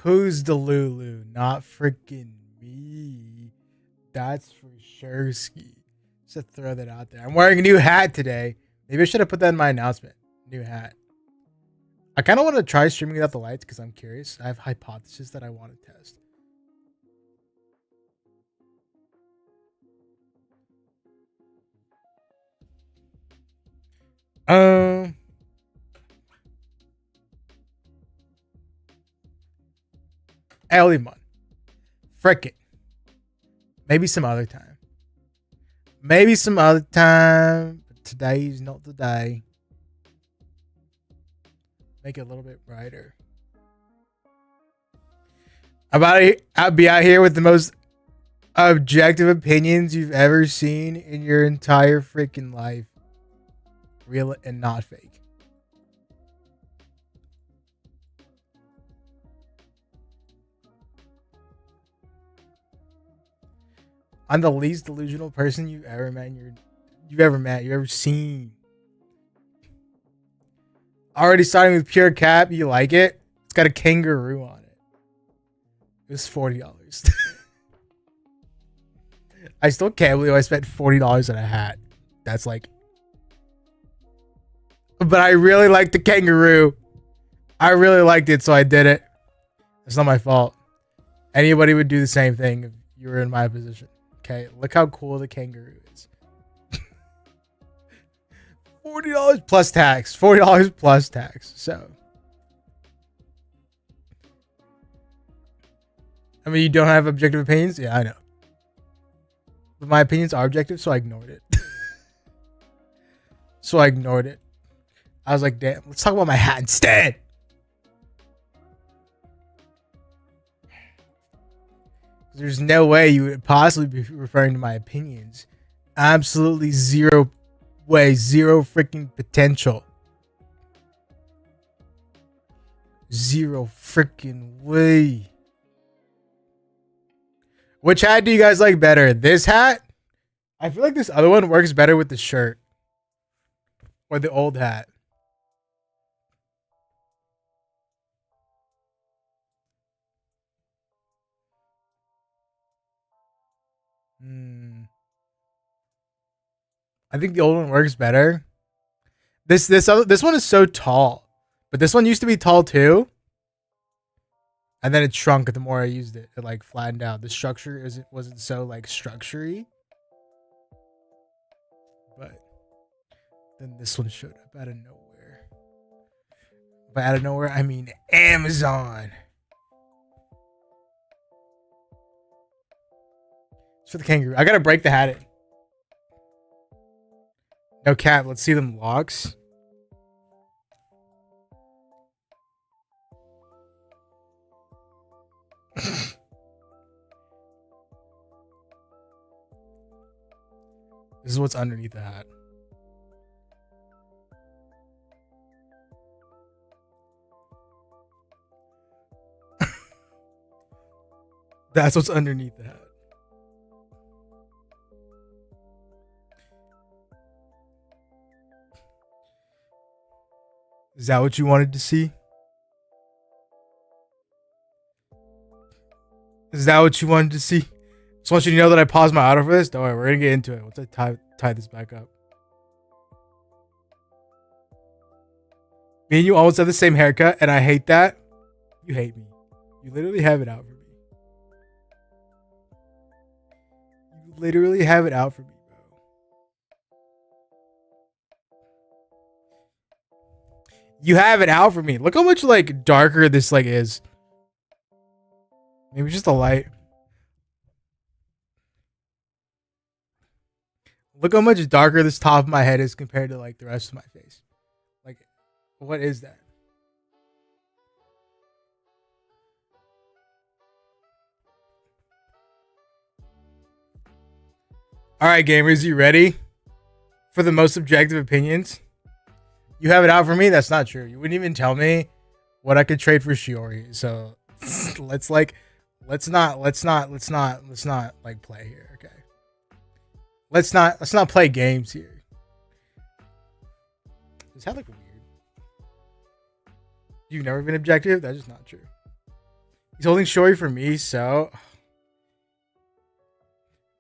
Who's the Lulu? Not freaking me. That's for sure ski. Just to throw that out there. I'm wearing a new hat today. Maybe I should have put that in my announcement. New hat. I kind of want to try streaming without the lights because I'm curious. I have hypotheses that I want to test. Um, I'll leave one. Frick it. Maybe some other time. Maybe some other time. But today's not the day. Make it a little bit brighter. I'll be out here with the most objective opinions you've ever seen in your entire freaking life. Real and not fake. I'm the least delusional person you've ever met. You've ever seen. Already starting with pure cap. You like it? It's got a kangaroo on it. It was $40. I still can't believe I spent $40 on a hat. That's like. But I really liked the kangaroo. I really liked it, so I did it. It's not my fault. Anybody would do the same thing if you were in my position. Okay, look how cool the kangaroo is. $40 plus tax. $40 plus tax. So, I mean, you don't have objective opinions? Yeah, I know. But my opinions are objective, so I ignored it. I was like, damn, let's talk about my hat instead. There's no way you would possibly be referring to my opinions. Absolutely zero way, zero freaking potential. Zero freaking way. Which hat do you guys like better? This hat? I feel like this other one works better with the shirt. Or the old hat. I think the old one works better. This one is so tall, but this one used to be tall too, and then it shrunk the more I used it. It like flattened out. The structure wasn't so like structure-y, but then this one showed up out of nowhere. By out of nowhere, I mean Amazon. It's for the kangaroo. I gotta break the hat in. No cap. Let's see them locks. This is what's underneath the hat. That's what's underneath the hat. Is that what you wanted to see? Is that what you wanted to see? Just want you to know that I paused my auto for this. Don't worry, we're gonna get into it once I tie this back up. Me and you almost have the same haircut, and I hate that. You hate me. You literally have it out for me. You literally have it out for me, bro. You have it out for me. Look how much like darker this like is. Maybe just the light. Look how much darker this top of my head is compared to like the rest of my face. Like, what is that? All right, gamers, you ready for the most subjective opinions? You have it out for me? That's not true. You wouldn't even tell me what I could trade for Shiori. So let's not like play here, okay? Let's not play games here. Does that look weird? You've never been objective? That's just not true. He's holding Shory for me, so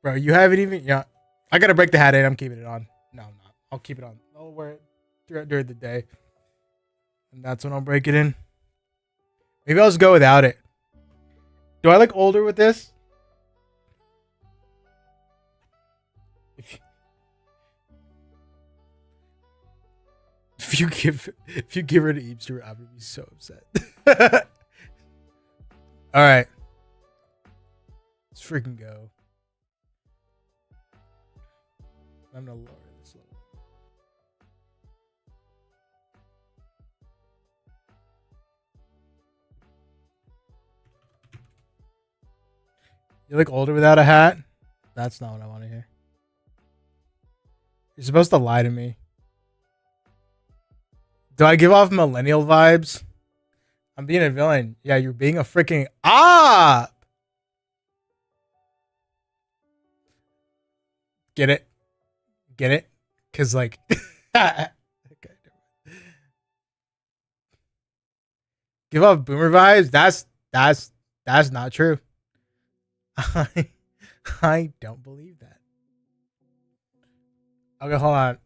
bro, you haven't even yeah. I gotta break the hat in. I'm keeping it on. No, I'm not. I'll keep it on. I'll wear it during the day. And that's when I'll break it in. Maybe I'll just go without it. Do I look older with this? If you give her to Eepster, I'm gonna be so upset. All right, let's freaking go. I'm gonna lower this a little. You look older without a hat? That's not what I want to hear. You're supposed to lie to me. Do I give off millennial vibes? I'm being a villain. Yeah, you're being a freaking op. Get it? Get it? Cause like okay. Give off boomer vibes? That's not true. I don't believe that. Okay, hold on.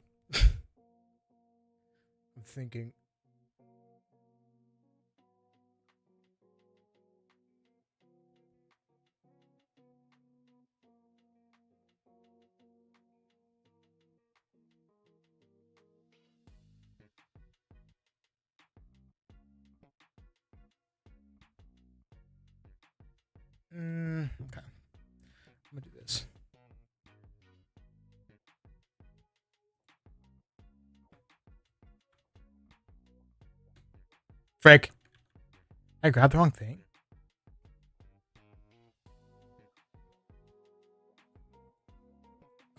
I'm thinking. Okay. I'm gonna do this. Frick. I grabbed the wrong thing.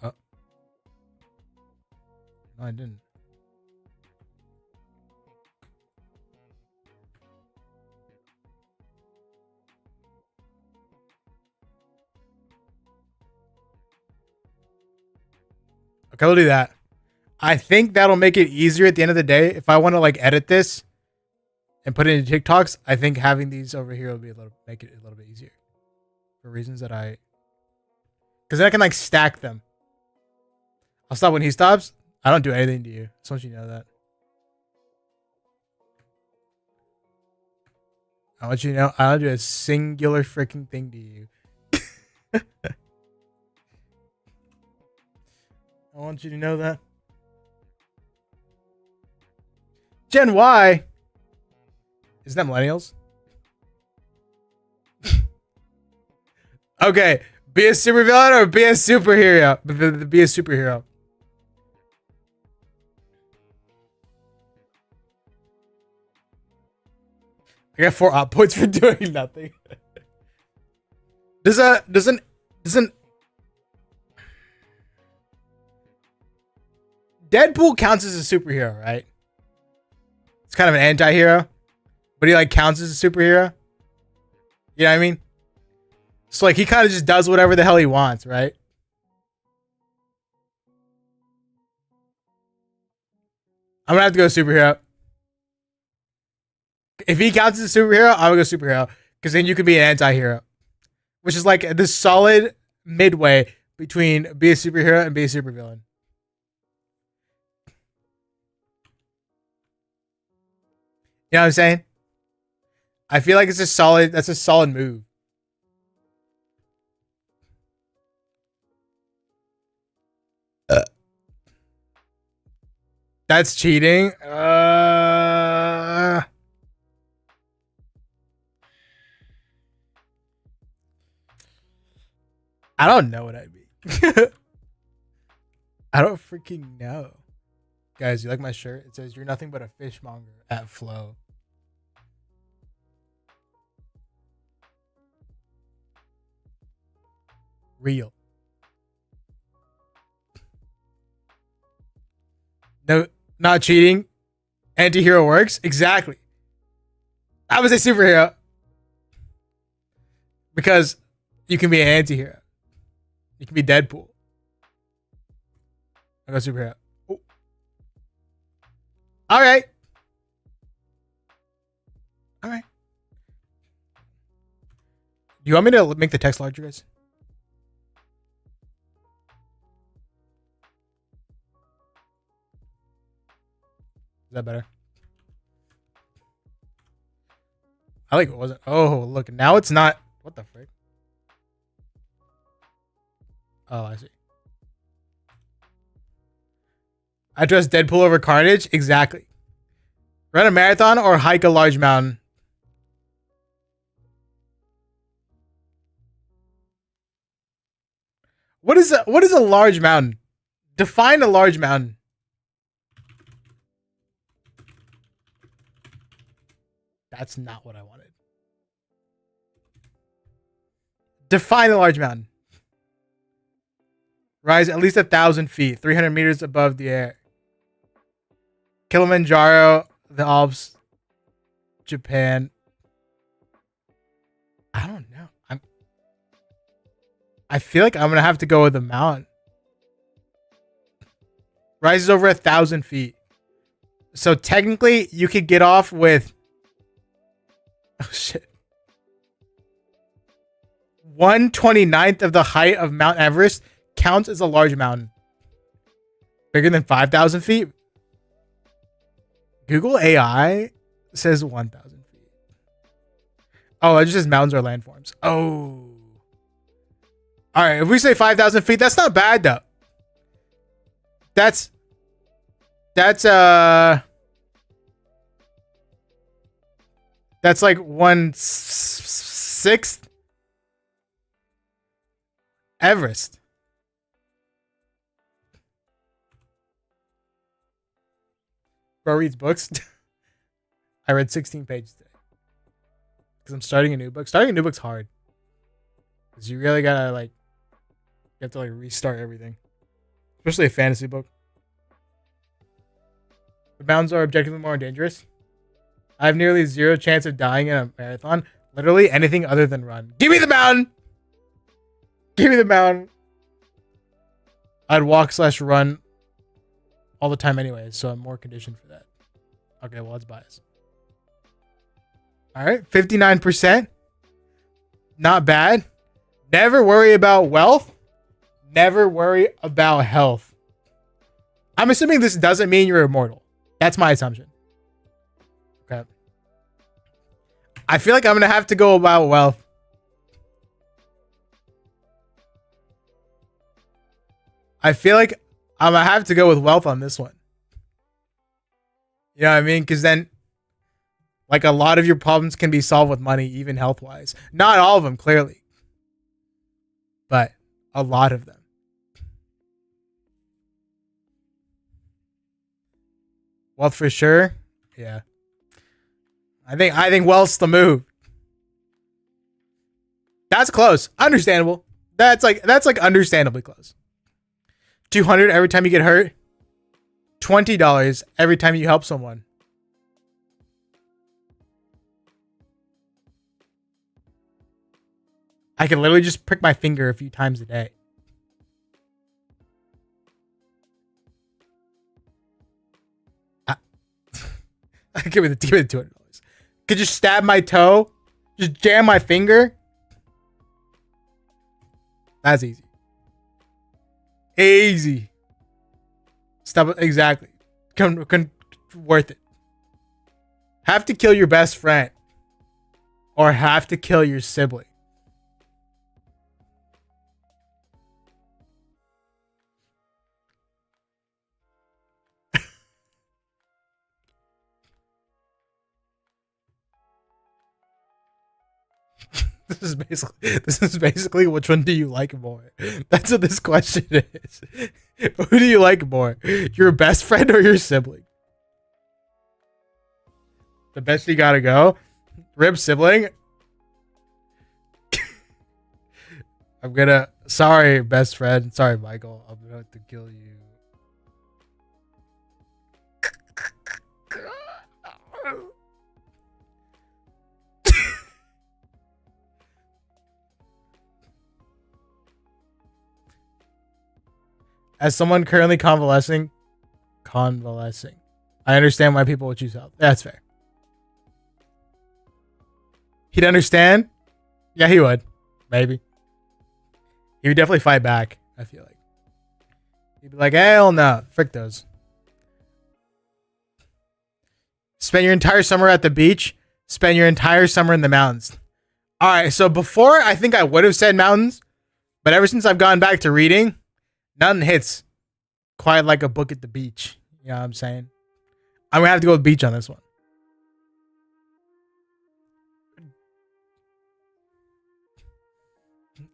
Oh. No, I didn't. Okay, we'll do that. I think that'll make it easier at the end of the day. If I want to like edit this and put it into TikToks, I think having these over here will be make it a little bit easier. For reasons that because then I can like stack them. I'll stop when he stops. I don't do anything to you. Just want you to know that. I want you to know I don't do a singular freaking thing to you. I want you to know that. Gen Y. Isn't that millennials? Okay. Be a supervillain or be a superhero? Be a superhero. I got 4 op points for doing nothing. Doesn't Deadpool counts as a superhero, right? It's kind of an anti-hero, but he like counts as a superhero. You know what I mean? So like he kind of just does whatever the hell he wants, right? I'm gonna have to go superhero. If he counts as a superhero, I'm gonna go superhero because then you could be an anti-hero, which is like this solid midway between be a superhero and be a supervillain. You know what I'm saying? I feel like it's a solid. That's a solid move. That's cheating. I don't know what I'd be. I don't freaking know. Guys, you like my shirt? It says, "You're nothing but a fishmonger at Flow." Real. No, not cheating. Anti-hero works. Exactly. I was a superhero. Because you can be an anti-hero. You can be Deadpool. I go superhero. Ooh. All right. All right. Do you want me to make the text larger, guys? Is that better? I like it wasn't. Oh, look. Now it's not. What the frick? Oh, I see. I trust Deadpool over Carnage? Exactly. Run a marathon or hike a large mountain? What is a large mountain? Define a large mountain. That's not what I wanted. Define a large mountain. Rise at least 1,000 feet, 300 meters above the air. Kilimanjaro, the Alps, Japan. I don't know. I feel like I'm gonna have to go with the mountain. Rises over 1,000 feet. So technically, you could get off with. Oh shit. 1/29th of the height of Mount Everest counts as a large mountain. Bigger than 5,000 feet? Google AI says 1,000 feet. Oh, it just says mountains are landforms. Oh. All right, if we say 5,000 feet, that's not bad though. That's like 1/6 Everest. Bro reads books. I read 16 pages today because I'm starting a new book. Starting a new book's hard because you really gotta you have to restart everything, especially a fantasy book. The mountains are objectively more dangerous. I have nearly zero chance of dying in a marathon. Literally anything other than run. Give me the mountain. Give me the mountain. I'd walk/run all the time anyway, so I'm more conditioned for that. Okay, well, it's biased. All right, 59%. Not bad. Never worry about wealth. Never worry about health. I'm assuming this doesn't mean you're immortal. That's my assumption. Okay. I feel like I'm going to have to go about wealth. I feel like I'm going to have to go with wealth on this one. You know what I mean? Because then, a lot of your problems can be solved with money, even health-wise. Not all of them, clearly. But a lot of them. Wealth for sure. Yeah. I think wealth's the move. That's close. Understandable. That's understandably close. 200 every time you get hurt. $20 every time you help someone. I can literally just prick my finger a few times a day. Give me the $200. Could you stab my toe? Just jam my finger? That's easy. Easy. Stop it. Exactly. Worth it. Have to kill your best friend. Or have to kill your sibling. This is basically which one do you like more? That's what this question is. Who do you like more? Your best friend or your sibling? The best you gotta go? Rib sibling? Sorry, best friend. Sorry, Michael. I'm gonna have to kill you. As someone currently convalescing, I understand why people would choose health. That's fair. He'd understand? Yeah, he would. Maybe. He would definitely fight back, I feel like. He'd be like, hell no. Frick those. Spend your entire summer at the beach. Spend your entire summer in the mountains. All right, so before I think I would have said mountains, but ever since I've gone back to reading, nothing hits quite like a book at the beach. You know what I'm saying? I'm going to have to go with beach on this one.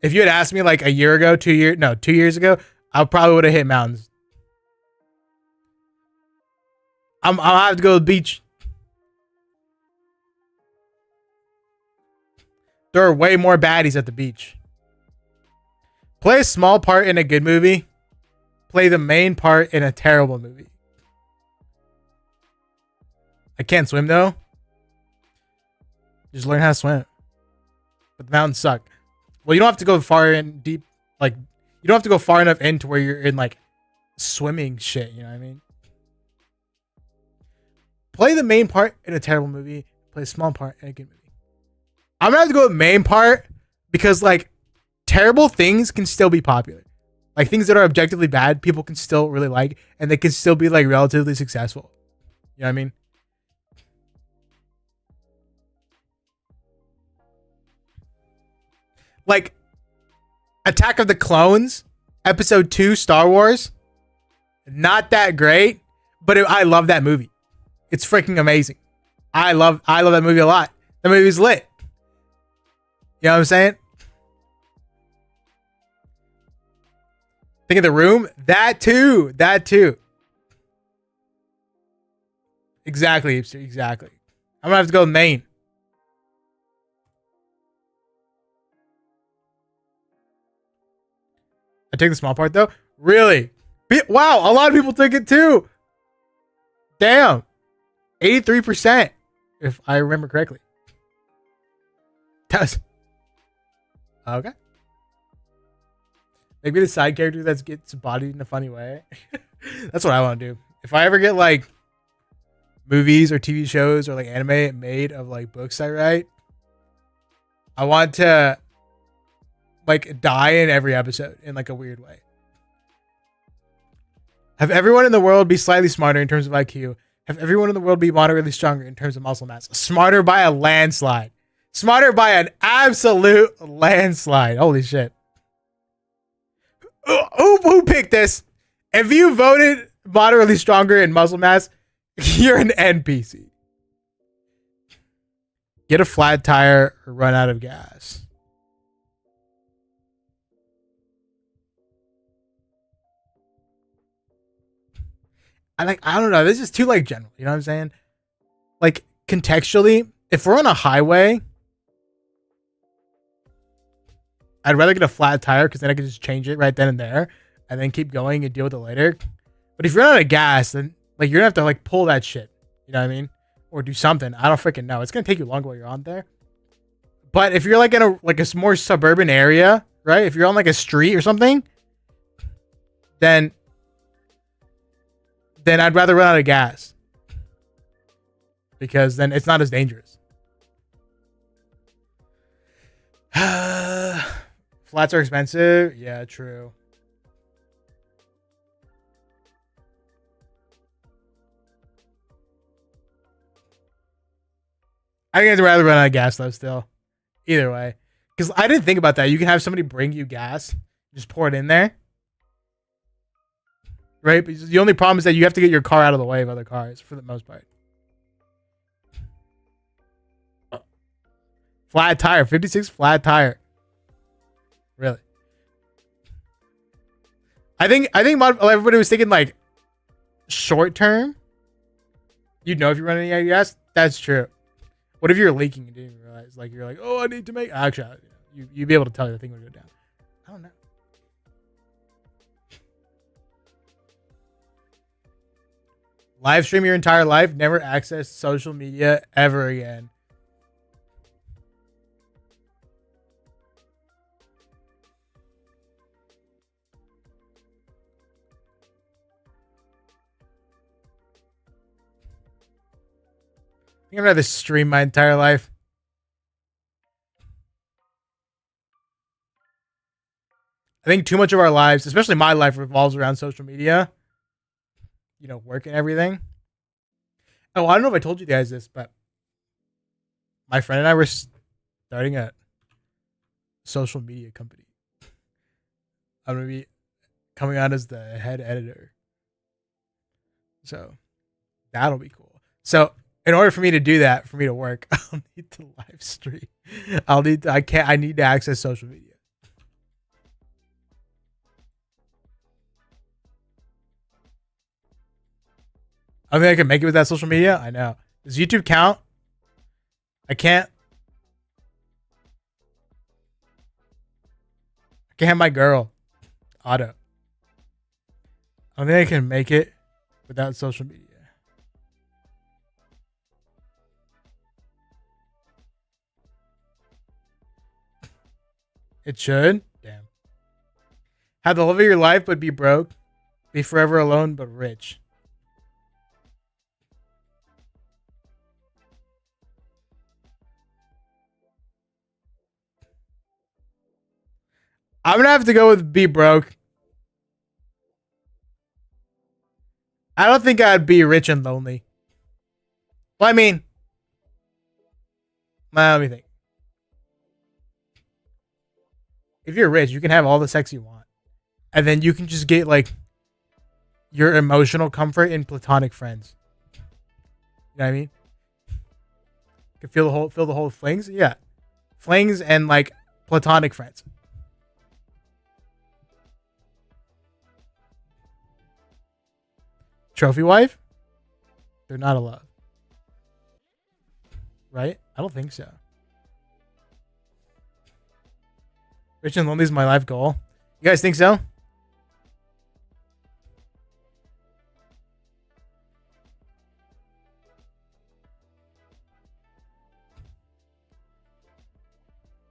If you had asked me like a year ago, 2 years ago, I probably would have hit mountains. I'll have to go with beach. There are way more baddies at the beach. Play a small part in a good movie. Play the main part in a terrible movie. I can't swim though. Just learn how to swim. But the mountains suck. Well, you don't have to go far in deep. Like, you don't have to go far enough into where you're in like swimming shit. You know what I mean? Play the main part in a terrible movie. Play a small part in a good movie. I'm gonna have to go with main part because like terrible things can still be popular. Like things that are objectively bad, people can still really like, and they can still be like relatively successful. You know what I mean? Like Attack of the Clones, Episode 2, Star Wars, not that great, but I love that movie. It's freaking amazing. I love that movie a lot. That movie's lit. You know what I'm saying? Think of The Room. That too. Exactly. Exactly. I'm gonna have to go with Maine. I take the small part though. Really? Wow, a lot of people took it too. Damn. 83%, if I remember correctly. That's okay. Maybe the side character that gets bodied in a funny way. That's what I want to do. If I ever get like movies or TV shows or like anime made of like books I write, I want to like die in every episode in like a weird way. Have everyone in the world be slightly smarter in terms of IQ. Have everyone in the world be moderately stronger in terms of muscle mass. Smarter by a landslide. Smarter by an absolute landslide. Holy shit. Who picked this? If you voted moderately stronger in muscle mass, you're an NPC. Get a flat tire or run out of gas. I don't know. This is too like general. You know what I'm saying? Like contextually, if we're on a highway, I'd rather get a flat tire because then I can just change it right then and there and then keep going and deal with it later. But if you're out of gas, then like you're gonna have to like pull that shit. You know what I mean? Or do something. I don't freaking know. It's gonna take you longer while you're on there. But if you're like in a more suburban area, right? If you're on like a street or something, then I'd rather run out of gas. Because then it's not as dangerous. Flats are expensive. Yeah, true. I think I'd rather run out of gas though still. Either way. Because I didn't think about that. You can have somebody bring you gas. Just pour it in there. Right? But the only problem is that you have to get your car out of the way of other cars for the most part. Flat tire. 56 flat tire. Really? I think everybody was thinking like short term. You'd know if you're running out of gas. That's true. What if you're leaking and didn't even realize? Like you're like, oh, I need to make. Actually, you'd be able to tell the thing would go down. I don't know. Live stream your entire life. Never access social media ever again. I think I'd rather stream my entire life. I think too much of our lives, especially my life, revolves around social media. You know, work and everything. Oh, I don't know if I told you guys this, but my friend and I were starting a social media company. I'm gonna be coming on as the head editor. So that'll be cool. So in order for me to do that, for me to work, I'll need to live stream. I need to access social media. I think I can make it with that social media. I know. Does YouTube count? I can't. I can't have my girl. Auto. I don't think I can make it without social media. It should. Damn. Have the love of your life, but be broke. Be forever alone, but rich. I'm gonna have to go with be broke. I don't think I'd be rich and lonely. Well, I mean, let me think. If you're rich, you can have all the sex you want, and then you can just get like your emotional comfort in platonic friends. You know what I mean? You can feel the whole flings. Yeah, flings and like platonic friends. Trophy wife? They're not allowed. Right? I don't think so. Rich and lonely is my life goal. You guys think so?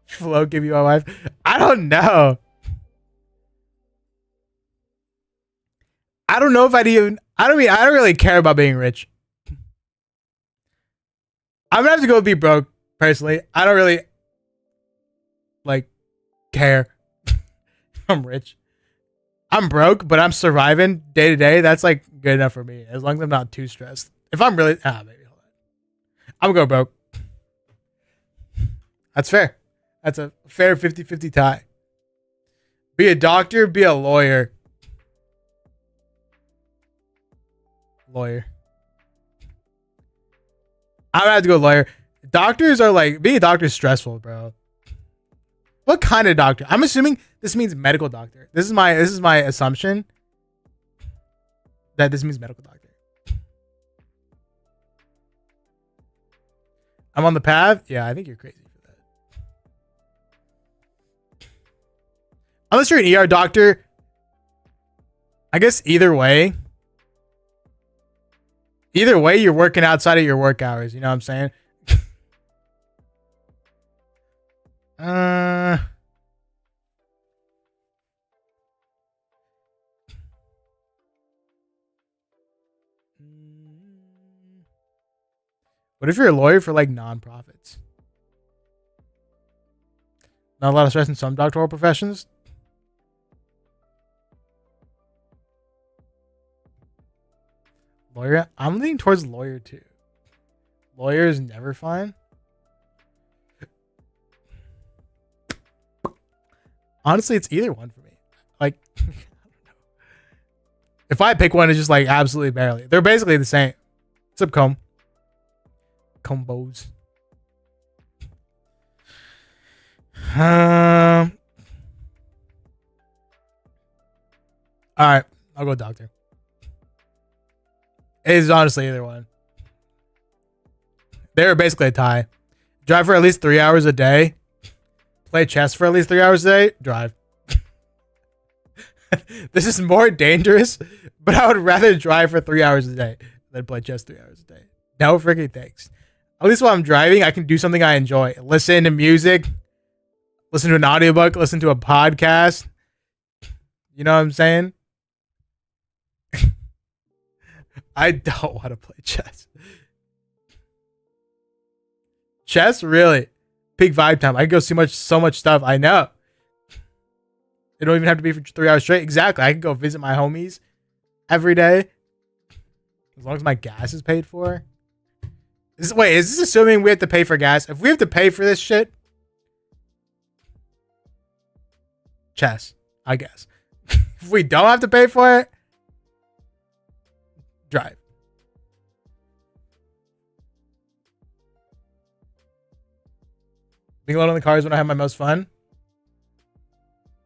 Flo give you a wife? I don't know. I don't know if I'd even. I don't really care about being rich. I'm gonna have to go be broke personally. I don't really like care. I'm rich. I'm broke, but I'm surviving day to day. That's like good enough for me, as long as I'm not too stressed. If I'm really maybe hold on. I'm gonna go broke. That's fair. That's a fair 50-50 tie. Be a doctor, be a lawyer. Lawyer. I'm gonna have to go lawyer. Doctors are like being a doctor is stressful, bro. What kind of doctor? I'm assuming this means medical doctor. This is my assumption that this means medical doctor. I'm on the path. Yeah, I think you're crazy for that. Unless you're an ER doctor, I guess either way, you're working outside of your work hours. You know what I'm saying? What if you're a lawyer for like nonprofits? Not a lot of stress in some doctoral professions. Lawyer, I'm leaning towards lawyer too. Lawyer is never fine. Honestly, it's either one for me. Like, if I pick one, it's just like absolutely barely. They're basically the same. What's up, comb? Combos. All right, I'll go doctor. It is honestly either one. They're basically a tie. Drive for at least 3 hours a day. Play chess for at least 3 hours a day. Drive. This is more dangerous, but I would rather drive for 3 hours a day than play chess 3 hours a day. No freaking thanks. At least while I'm driving, I can do something I enjoy. Listen to music. Listen to an audiobook. Listen to a podcast. You know what I'm saying? I don't want to play chess. Chess? Really? Peak vibe time. I can go see so much stuff. I know. It don't even have to be for 3 hours straight. Exactly. I can go visit my homies every day. As long as my gas is paid for. Wait, is this assuming we have to pay for gas? If we have to pay for this shit, chess, I guess. If we don't have to pay for it, drive. Being alone in the car is when I have my most fun.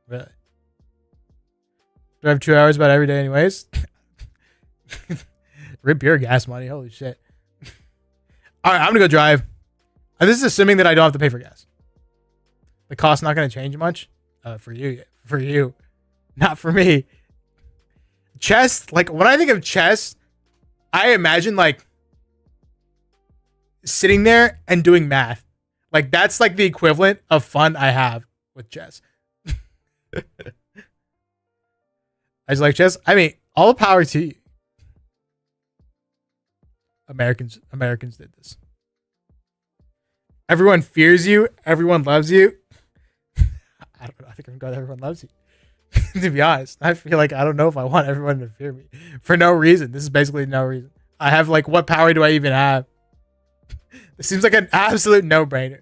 Really? Drive 2 hours about every day anyways. Rip your gas money. Holy shit. All right, I'm going to go drive. This is assuming that I don't have to pay for gas. The cost's not going to change much. For you. Not for me. Chess, like when I think of chess, I imagine like sitting there and doing math. Like that's like the equivalent of fun I have with chess. I just like chess. I mean, all the power to you. Americans did this. Everyone fears you. Everyone loves you. I don't know. I think I'm glad everyone loves you. To be honest, I feel like I don't know if I want everyone to fear me for no reason. This is basically no reason. I have like, what power do I even have? This seems like an absolute no-brainer.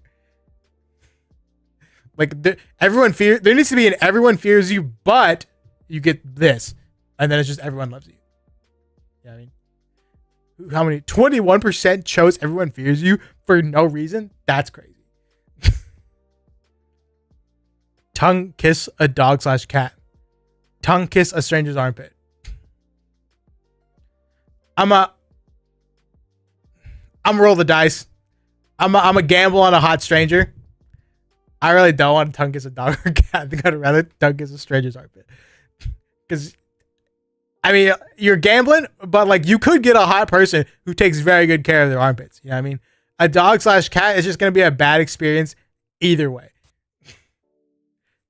Like everyone fears. There needs to be an everyone fears you, but you get this, and then it's just everyone loves you. You know what I mean? How many? 21% chose everyone fears you for no reason. That's crazy. Tongue kiss a dog/cat. Tongue kiss a stranger's armpit. I'm roll the dice. I'm a gamble on a hot stranger. I really don't want to tongue kiss a dog or cat. I think I'd rather tongue kiss a stranger's armpit. Because, I mean, you're gambling, but like you could get a hot person who takes very good care of their armpits. You know what I mean? A dog/cat is just going to be a bad experience either way.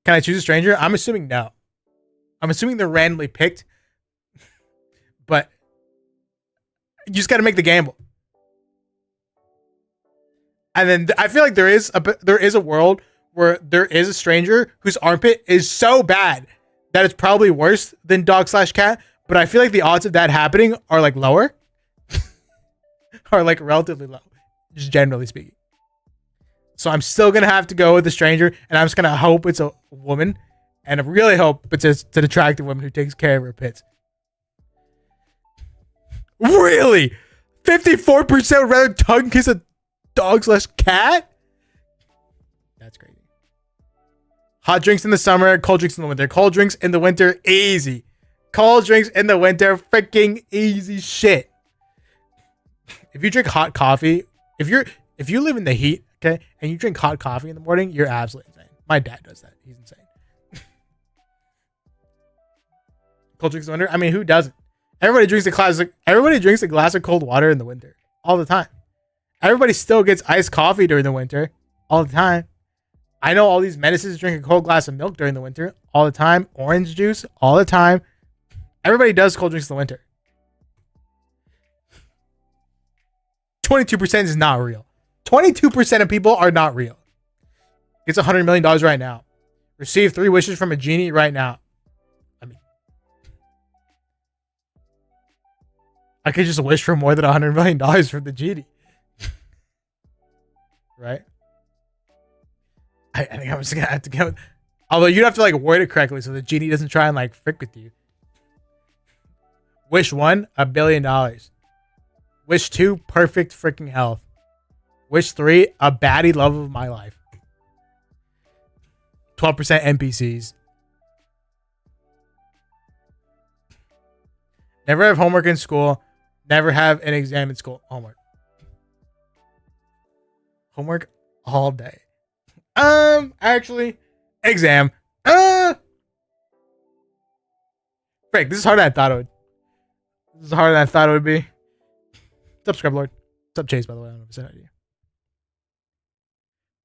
Can I choose a stranger? I'm assuming no. I'm assuming they're randomly picked. But you just got to make the gamble. And then I feel like there is a world where there is a stranger whose armpit is so bad that it's probably worse than dog/cat. But I feel like the odds of that happening are like lower. Are like relatively low. Just generally speaking. So I'm still going to have to go with the stranger. And I'm just going to hope it's a woman. And I really hope it's an attractive woman who takes care of her pits. Really? 54% rather tongue kiss a dog/cat? That's crazy. Hot drinks in the summer, cold drinks in the winter. Cold drinks in the winter, easy. Cold drinks in the winter, freaking easy shit. If you drink hot coffee, if you live in the heat, okay, and you drink hot coffee in the morning, you're absolutely insane. My dad does that. He's insane. Cold drinks in the winter. I mean, who doesn't? Everybody drinks a glass of cold water in the winter all the time. Everybody still gets iced coffee during the winter all the time. I know all these menaces drink a cold glass of milk during the winter all the time. Orange juice all the time. Everybody does cold drinks in the winter. 22% is not real. 22% of people are not real. Gets $100 million right now. Receive 3 wishes from a genie right now. I mean, I could just wish for more than $100 million from the genie. Right? I think I'm just going to have to go. Although you'd have to like word it correctly so the genie doesn't try and like frick with you. Wish 1, $1 billion. Wish 2, perfect freaking health. Wish 3, a baddie love of my life. 12% NPCs. Never have homework in school. Never have an exam in school. Homework. Homework all day. Actually, exam. Frick, this is harder than I thought it would. This is harder than I thought it would be. What's up, Scrub Lord? What's up, Chase, by the way? I don't know if I said that to you.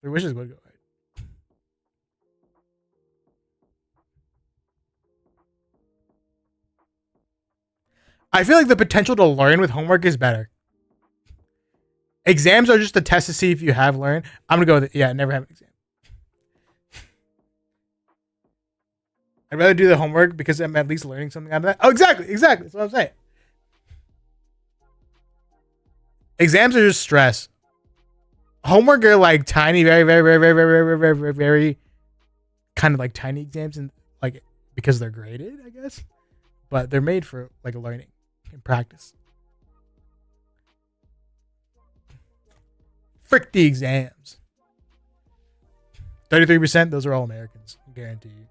3 wishes would go right. I feel like the potential to learn with homework is better. Exams are just a test to see if you have learned. I'm going to go with it. Yeah, never have an exam. I'd rather do the homework because I'm at least learning something out of that. Oh, exactly. That's what I'm saying. Exams are just stress. Homework are like tiny, very kind of like tiny exams, and like because they're graded, I guess. But they're made for like learning and practice. Frick the exams. 33%, those are all Americans, I guarantee you.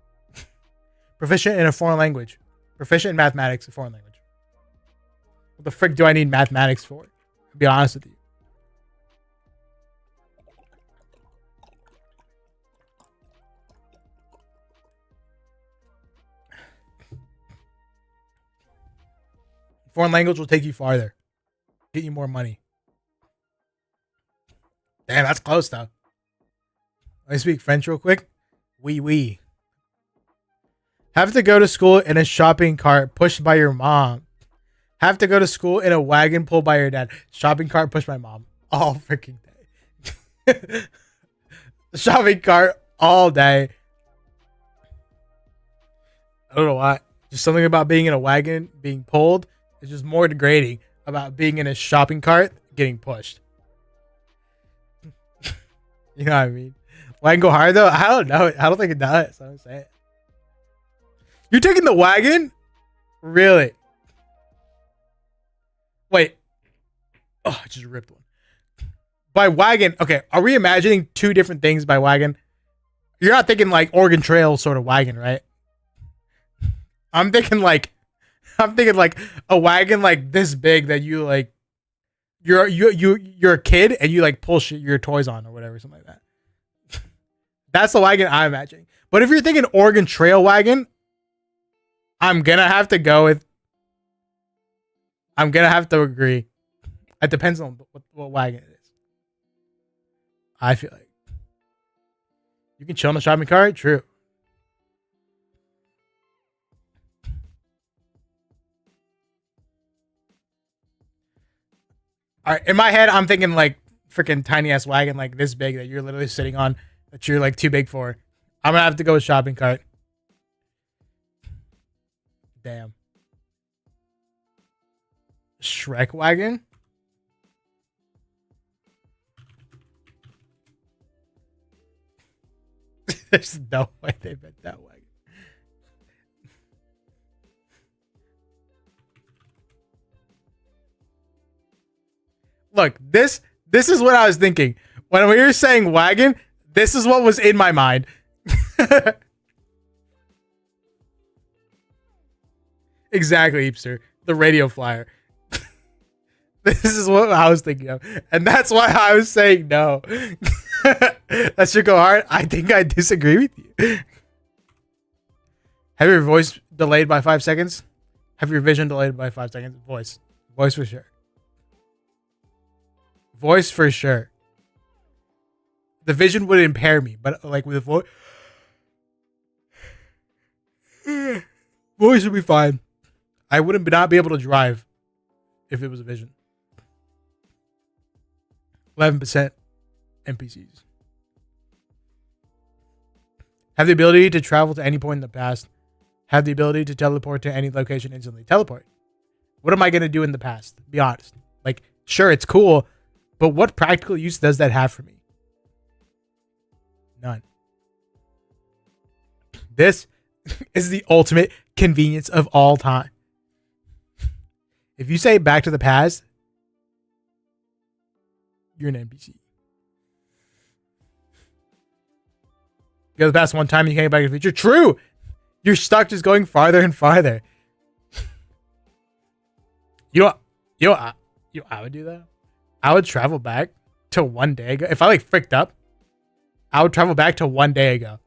Proficient in a foreign language. Proficient in mathematics, a foreign language. What the frick do I need mathematics for? To be honest with you. Foreign language will take you farther. Get you more money. Damn, that's close though. Let me speak French real quick. Oui. Have to go to school in a shopping cart pushed by your mom. Have to go to school in a wagon pulled by your dad. Shopping cart pushed by mom. All freaking day. Shopping cart all day. I don't know why. Just something about being in a wagon, being pulled, is just more degrading about being in a shopping cart getting pushed. You know what I mean? Wagon go hard though? I don't know. I don't think it does. That's what I'm saying. You're taking the wagon? Really? Wait. Oh, I just ripped one. By wagon, okay, are we imagining two different things by wagon? You're not thinking like Oregon Trail sort of wagon, right? I'm thinking like a wagon like this big that you like you're a kid and you like pull your toys on or whatever, something like that. That's the wagon I'm imagining. But if you're thinking Oregon Trail wagon, I'm gonna have to go with. I'm gonna have to agree. It depends on what wagon it is. I feel like you can chill in the shopping cart. True. All right, in my head, I'm thinking like freaking tiny ass wagon, like this big that you're literally sitting on, that you're like too big for. I'm gonna have to go with shopping cart. Damn. Shrek wagon? There's no way they meant that wagon. Look, this is what I was thinking. When we were saying wagon, this is what was in my mind. Exactly, Heapster. The radio flyer. This is what I was thinking of. And that's why I was saying no. That should go hard. I think I disagree with you. Have your voice delayed by 5 seconds? Have your vision delayed by 5 seconds? Voice. Voice for sure. Voice for sure. The vision would impair me, but like with the voice, voice would be fine. I wouldn't not be able to drive if it was a vision. 11% NPCs have the ability to travel to any point in the past. Have the ability to teleport to any location instantly. Teleport. What am I going to do in the past? Be honest. Like, sure, it's cool, but what practical use does that have for me? None. This is the ultimate convenience of all time. If you say Back to the Past, you're an NPC. You go to the past one time, you can't get back to the future. True. You're stuck just going farther and farther. You know, I would do that. I would travel back to one day ago. If I like fricked up, I would travel back to one day ago.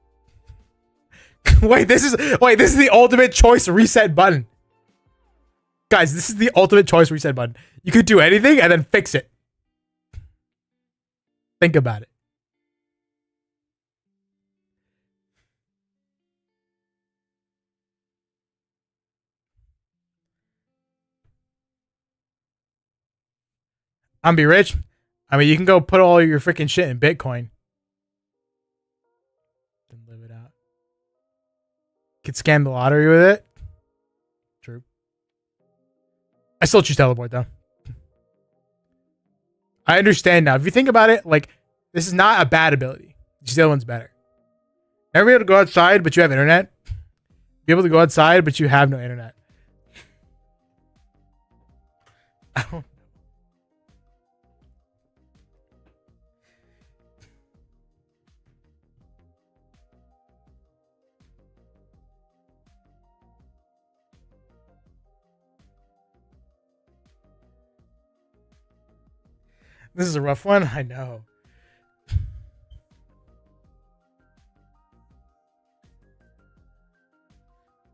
Wait, this is the ultimate choice reset button. Guys, this is the ultimate choice reset button. You could do anything and then fix it. Think about it. I'm be rich. I mean, you can go put all your freaking shit in Bitcoin. Then live it out. could scam the lottery with it. True. I still choose teleport though. I understand now. If you think about it, like, this is not a bad ability. The other one's better. Never be able to go outside, but you have internet. Be able to go outside, but you have no internet. I don't. This is a rough one. I know.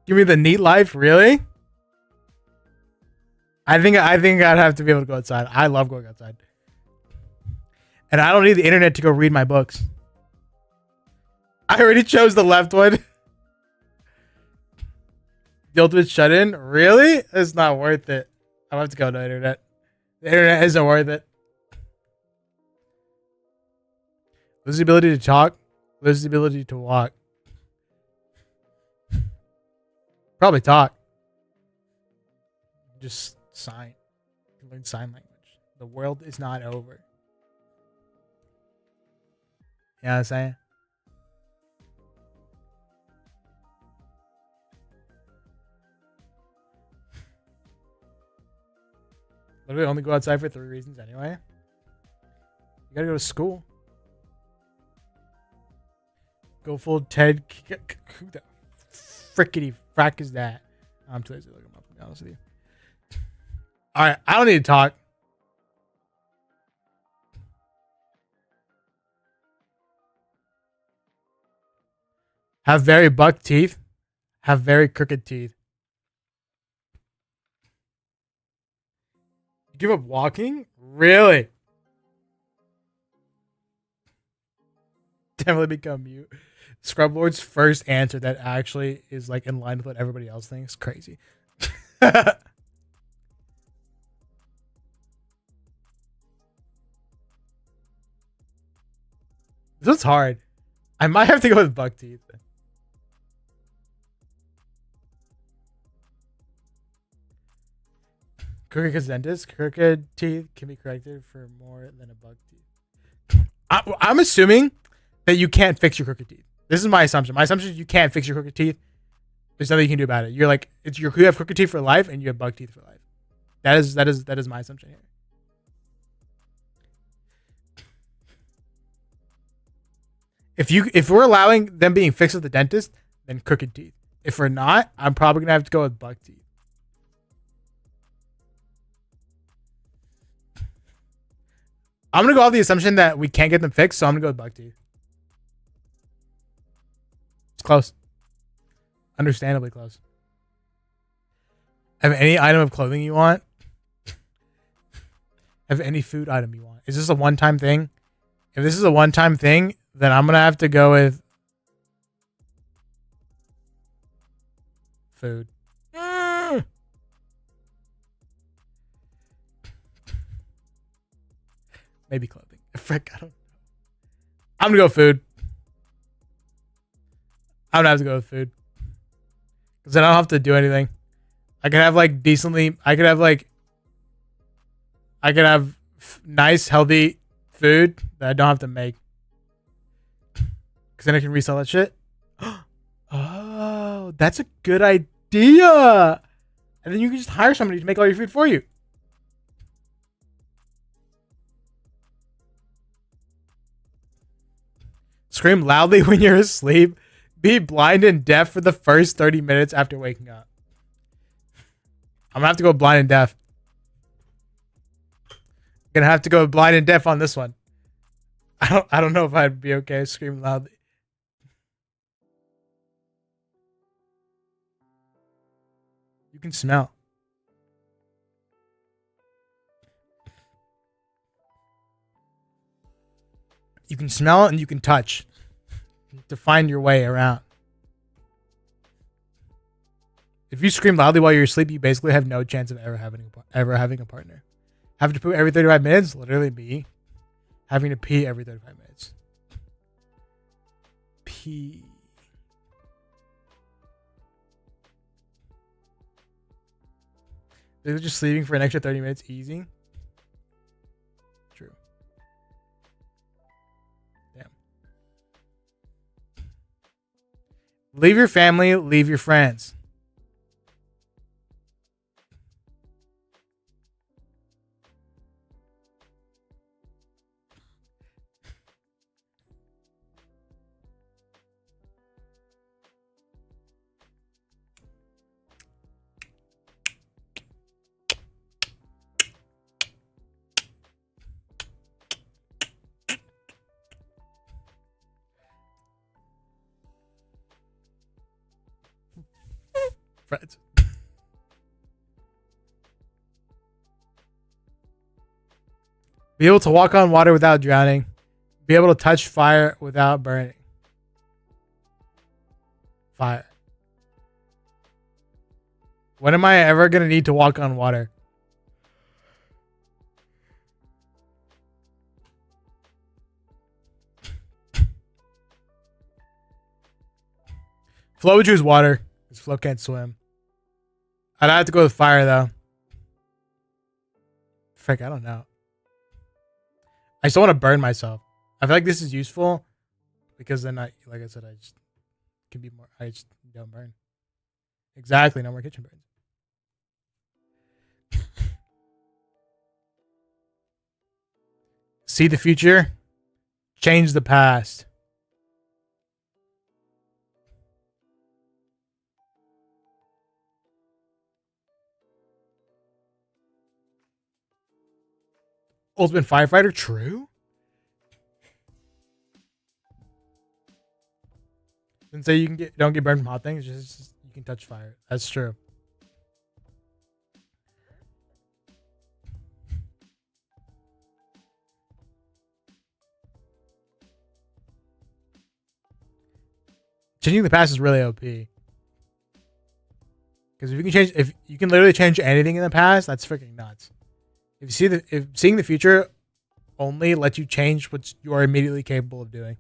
Give me the neat life, really? I think I'd have to be able to go outside. I love going outside. And I don't need the internet to go read my books. I already chose the left one. The ultimate shut-in? Really? It's not worth it. I'm gonna have to go to internet. The internet isn't worth it. Lose the ability to talk. Lose the ability to walk. Probably talk. Just sign. You can learn sign language. The world is not over. You know what I'm saying? Literally only go outside for 3 reasons anyway. You gotta go to school. Go full Ted. Who the frickety frack is that? I'm too lazy to look him up, to be honest with you. Alright, I don't need to talk. Have very buck teeth. Have very crooked teeth. Give up walking? Really? Definitely become mute. Scrub Lord's first answer that actually is like in line with what everybody else thinks. Crazy. This one's hard. I might have to go with buck teeth. Crooked dentist. Crooked teeth can be corrected for more than a buck teeth. I'm assuming that you can't fix your crooked teeth. This is my assumption. My assumption is you can't fix your crooked teeth. There's nothing you can do about it. You're like, you have crooked teeth for life and you have buck teeth for life. That is my assumption here. If we're allowing them being fixed at the dentist, then crooked teeth. If we're not, I'm probably gonna have to go with buck teeth. I'm gonna go off the assumption that we can't get them fixed, so I'm gonna go with buck teeth. It's close. Understandably close. Have any item of clothing you want? Have any food item you want? Is this a one-time thing? If this is a one-time thing, then I'm gonna have to go with food. Maybe clothing. Frick, I don't know. I'm gonna go food. I'm gonna have to go with food. Because then I don't have to do anything. I could have like decently, I could have nice, healthy food that I don't have to make. Because then I can resell that shit. Oh, that's a good idea. And then you can just hire somebody to make all your food for you. Scream loudly when you're asleep. Be blind and deaf for the first 30 minutes after waking up. I'm gonna have to go blind and deaf. Gonna have to go blind and deaf on this one. I don't know if I'd be okay screaming loudly. You can smell. You can smell it and you can touch to find your way around. If you scream loudly while you're asleep, you basically have no chance of ever having a partner. Having to poop every 35 minutes, literally me. Having to pee every 35 minutes. Pee. They're just sleeping for an extra 30 minutes easy. True. Damn. Leave your family, leave your friends. Friends. Be able to walk on water without drowning. Be able to touch fire without burning. Fire. When am I ever going to need to walk on water? Flo would choose water. Because Flo can't swim. I'd have to go with fire, though. Frick, I don't know. I still want to burn myself. I feel like this is useful. Because then I, like I said, I just can be more, I just don't burn. Exactly, no more kitchen burns. See the future, change the past. Ultimate firefighter, true. Didn't say you can don't get burned from hot things. Just you can touch fire. That's true. Changing the past is really OP. Because if you can literally change anything in the past, that's freaking nuts. If seeing the future only lets you change what you are immediately capable of doing.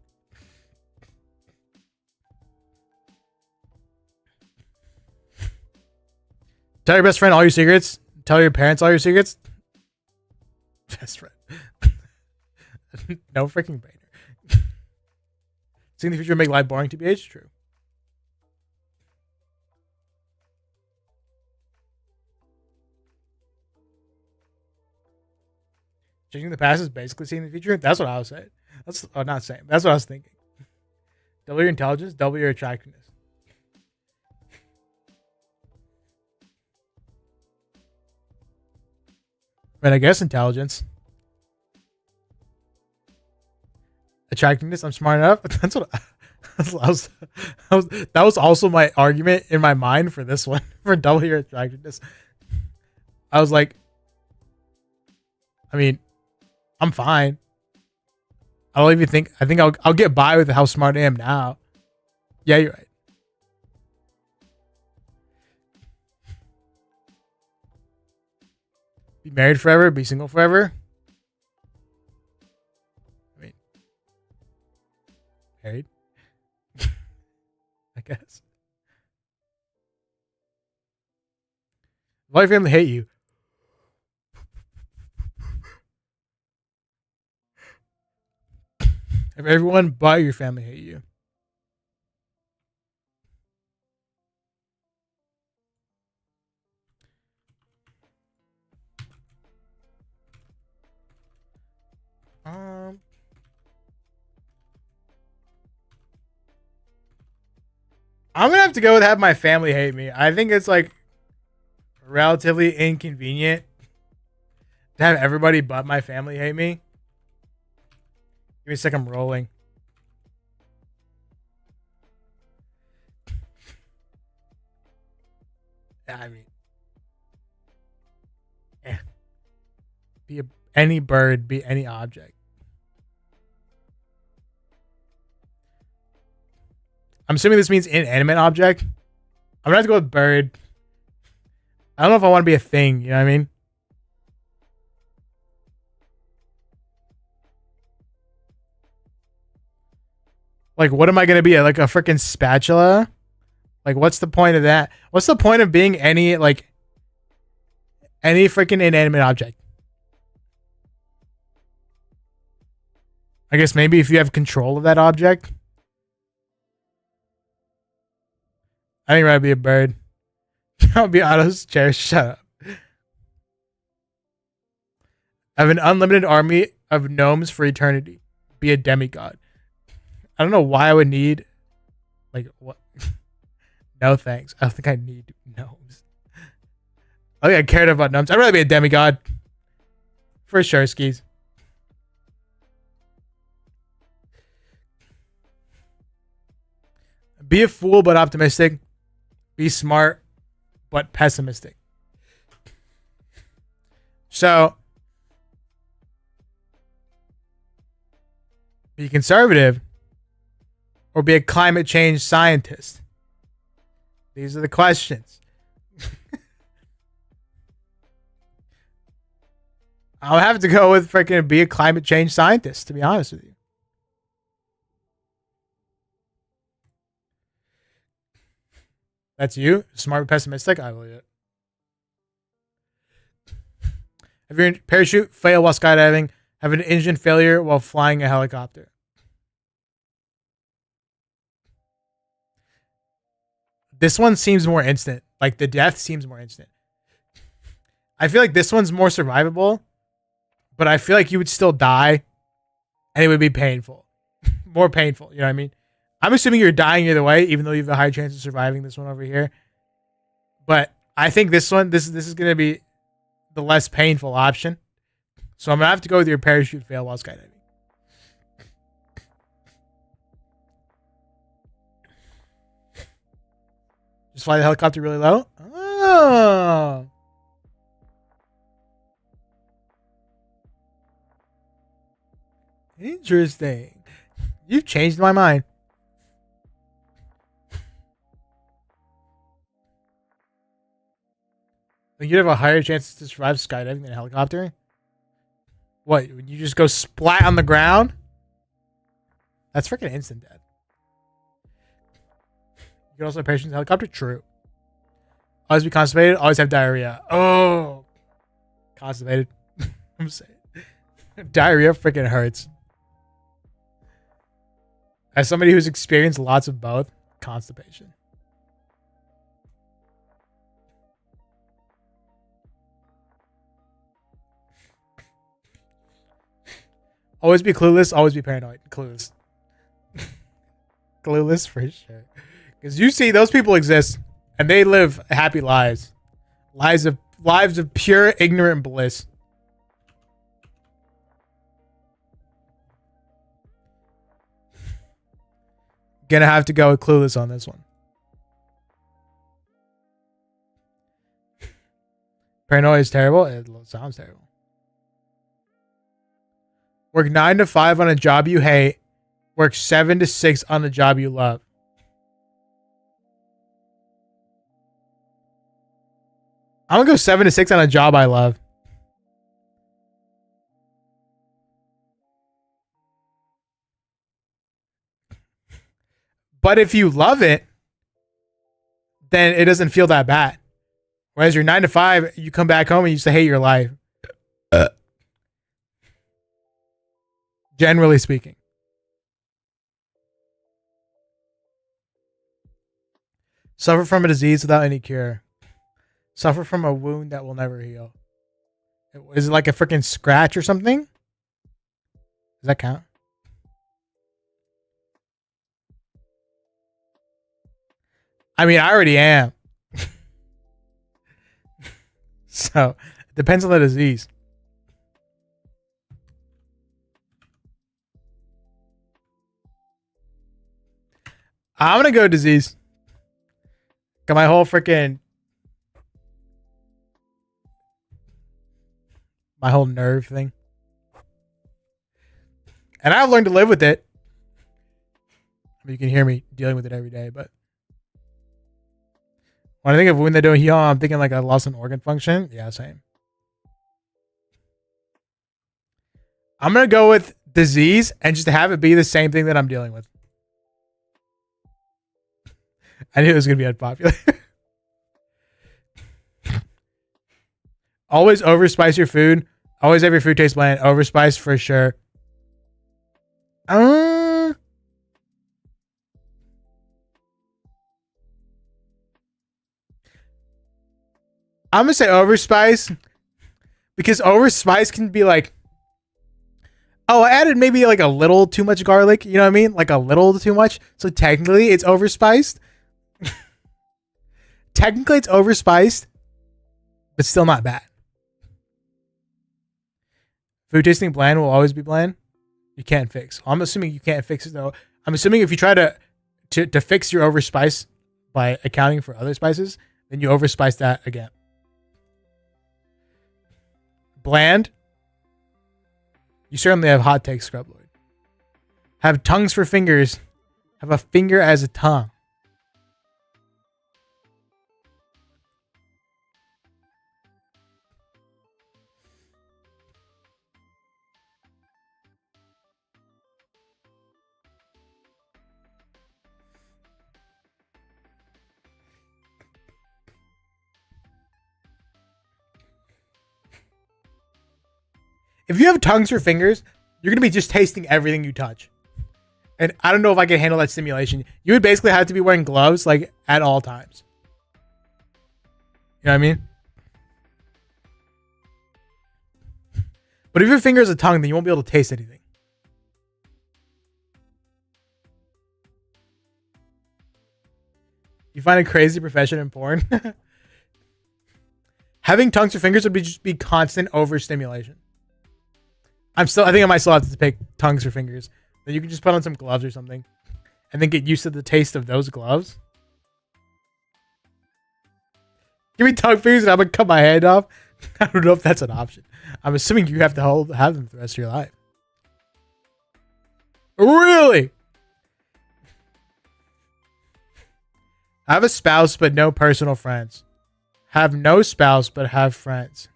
Tell your best friend all your secrets. Tell your parents all your secrets. Best friend. No freaking brainer. Seeing the future make life boring to be aged? True. Changing the past is basically seeing the future. That's what I was saying. That's not saying. That's what I was thinking. Double your intelligence, double your attractiveness. But I guess intelligence. Attractiveness, I'm smart enough. That's what that was also my argument in my mind for this one. For double your attractiveness. I was like, I mean, I'm fine. I don't even think. I think I'll get by with how smart I am now. Yeah, you're right. Be married forever. Be single forever. I mean, married. I guess. Why your family hate you? If everyone but your family hate you. I'm gonna have to go with have my family hate me. I think it's like relatively inconvenient to have everybody but my family hate me. Give me a second, I'm rolling. I mean, any bird, be any object. I'm assuming this means inanimate object. I'm gonna have to go with bird. I don't know if I want to be a thing. You know what I mean? Like, what am I gonna be? Like a freaking spatula? Like, what's the point of that? What's the point of being any like Any freaking inanimate object. I guess maybe if you have control of that object. I think I'd be a bird. I'll be Otto's chair. Shut up. I have an unlimited army of gnomes for eternity. Be a demigod. I don't know why I would need, like, what? No thanks. I don't think I need gnomes. I think I cared about gnomes. I'd rather be a demigod. For sure, skis. Be a fool but optimistic. Be smart but pessimistic. So, be conservative or be a climate change scientist? These are the questions. I'll have to go with freaking be a climate change scientist, to be honest with you. That's you? Smart but pessimistic? I believe it. Have your parachute fail while skydiving? Have an engine failure while flying a helicopter? This one seems more instant. Like the death seems more instant. I feel like this one's more survivable, but I feel like you would still die and it would be painful. More painful, you know what I mean? I'm assuming you're dying either way, even though you have a high chance of surviving this one over here. But I think this one, this is going to be the less painful option. So I'm going to have to go with your parachute fail while skydiving. Just fly the helicopter really low? Oh. Interesting. You've changed my mind. You'd have a higher chance to survive skydiving than a helicopter? What? Would you just go splat on the ground? That's freaking instant death. You can also have patience in a helicopter? True. Always be constipated, always have diarrhea. Oh. Constipated. I'm saying. Diarrhea freaking hurts. As somebody who's experienced lots of both, constipation. Always be clueless, always be paranoid. Clueless. Clueless for sure. Because you see, those people exist and they live happy lives. Lives of pure ignorant bliss. Gonna have to go with clueless on this one. Paranoia is terrible. It sounds terrible. Work 9 to 5 on a job you hate. Work 7 to 6 on a job you love. I'm gonna go 7 to 6 on a job I love. But if you love it, then it doesn't feel that bad. Whereas your 9 to 5, you come back home and you just hate your life. Generally speaking. Suffer from a disease without any cure. Suffer from a wound that will never heal. Is it like a freaking scratch or something? Does that count? I mean, I already am. So, it depends on the disease. I'm going to go disease. Got my whole freaking... my whole nerve thing. And I've learned to live with it. I mean, you can hear me dealing with it every day, but... when I think of when they don't heal, I'm thinking like I lost an organ function. Yeah, same. I'm going to go with disease and just have it be the same thing that I'm dealing with. I knew it was going to be unpopular. Always overspice your food. Always have your food taste bland. Overspice for sure. I'm gonna say overspice because overspice can be like, oh, I added maybe like a little too much garlic. You know what I mean? Like a little too much. So technically, it's overspiced. Technically, it's overspiced, but still not bad. Food tasting bland will always be bland. You can't fix. I'm assuming you can't fix it though. I'm assuming if you try to fix your overspice by accounting for other spices, then you overspice that again. Bland. You certainly have hot takes, Scrubloid. Have tongues for fingers. Have a finger as a tongue. If you have tongues for fingers, you're going to be just tasting everything you touch. And I don't know if I can handle that stimulation. You would basically have to be wearing gloves like at all times. You know what I mean? But if your finger is a tongue, then you won't be able to taste anything. You find a crazy profession in porn? Having tongues for fingers would just be constant overstimulation. I think I might still have to pick tongues for fingers. Then you can just put on some gloves or something, and then get used to the taste of those gloves. Give me tongue fingers and I'm gonna cut my hand off. I don't know if that's an option. I'm assuming you have to have them for the rest of your life. Really? I have a spouse but no personal friends. Have no spouse but have friends.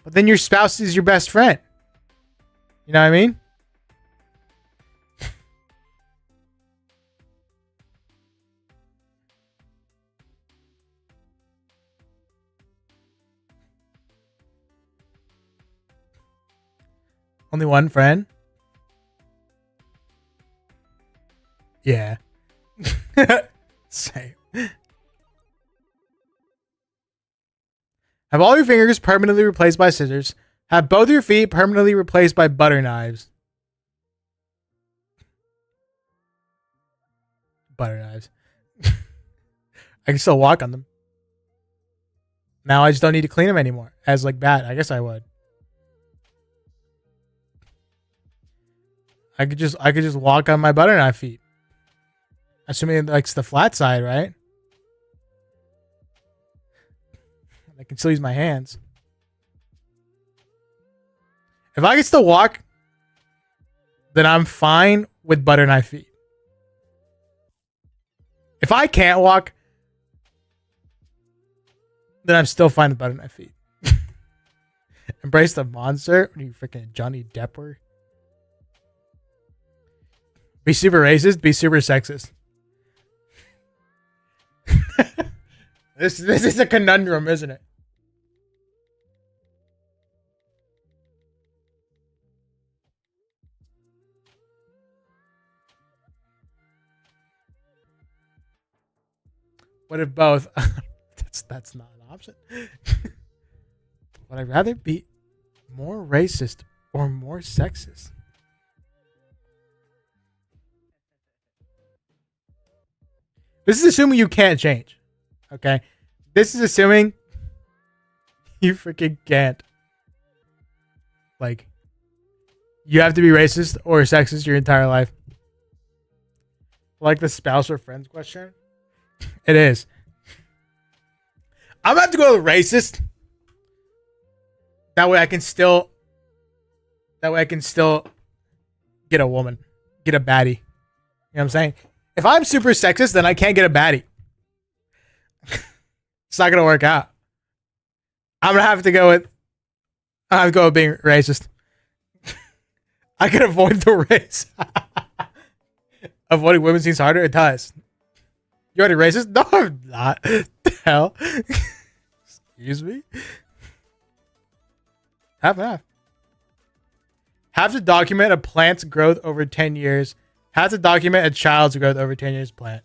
But then your spouse is your best friend. You know what I mean? Only one friend? Yeah. Same. Have all your fingers permanently replaced by scissors. Have both your feet permanently replaced by butter knives. Butter knives. I can still walk on them. Now I just don't need to clean them anymore. As like that, I guess I would. I could just walk on my butter knife feet. Assuming it likes the flat side, right? I can still use my hands. If I can still walk, then I'm fine with butter knife feet. If I can't walk, then I'm still fine with butter knife feet. Embrace the monster? What are you, freaking Johnny Depper? Be super racist, be super sexist. This is a conundrum, isn't it? What if both? That's not an option. Would I rather be more racist or more sexist? This is assuming you can't change. Okay? This is assuming you freaking can't. Like, you have to be racist or sexist your entire life. Like the spouse or friends question? It is. I'm about to go with racist. That way I can still get a woman. Get a baddie. You know what I'm saying? If I'm super sexist, then I can't get a baddie. It's not gonna work out. I'm gonna have to go with being racist. I can avoid the race. Avoiding women seems harder. It does. You already racist? No, I'm not. The hell? Excuse me? Half and half. Have to document a plant's growth over 10 years. Have to document a child's growth over 10 years plant.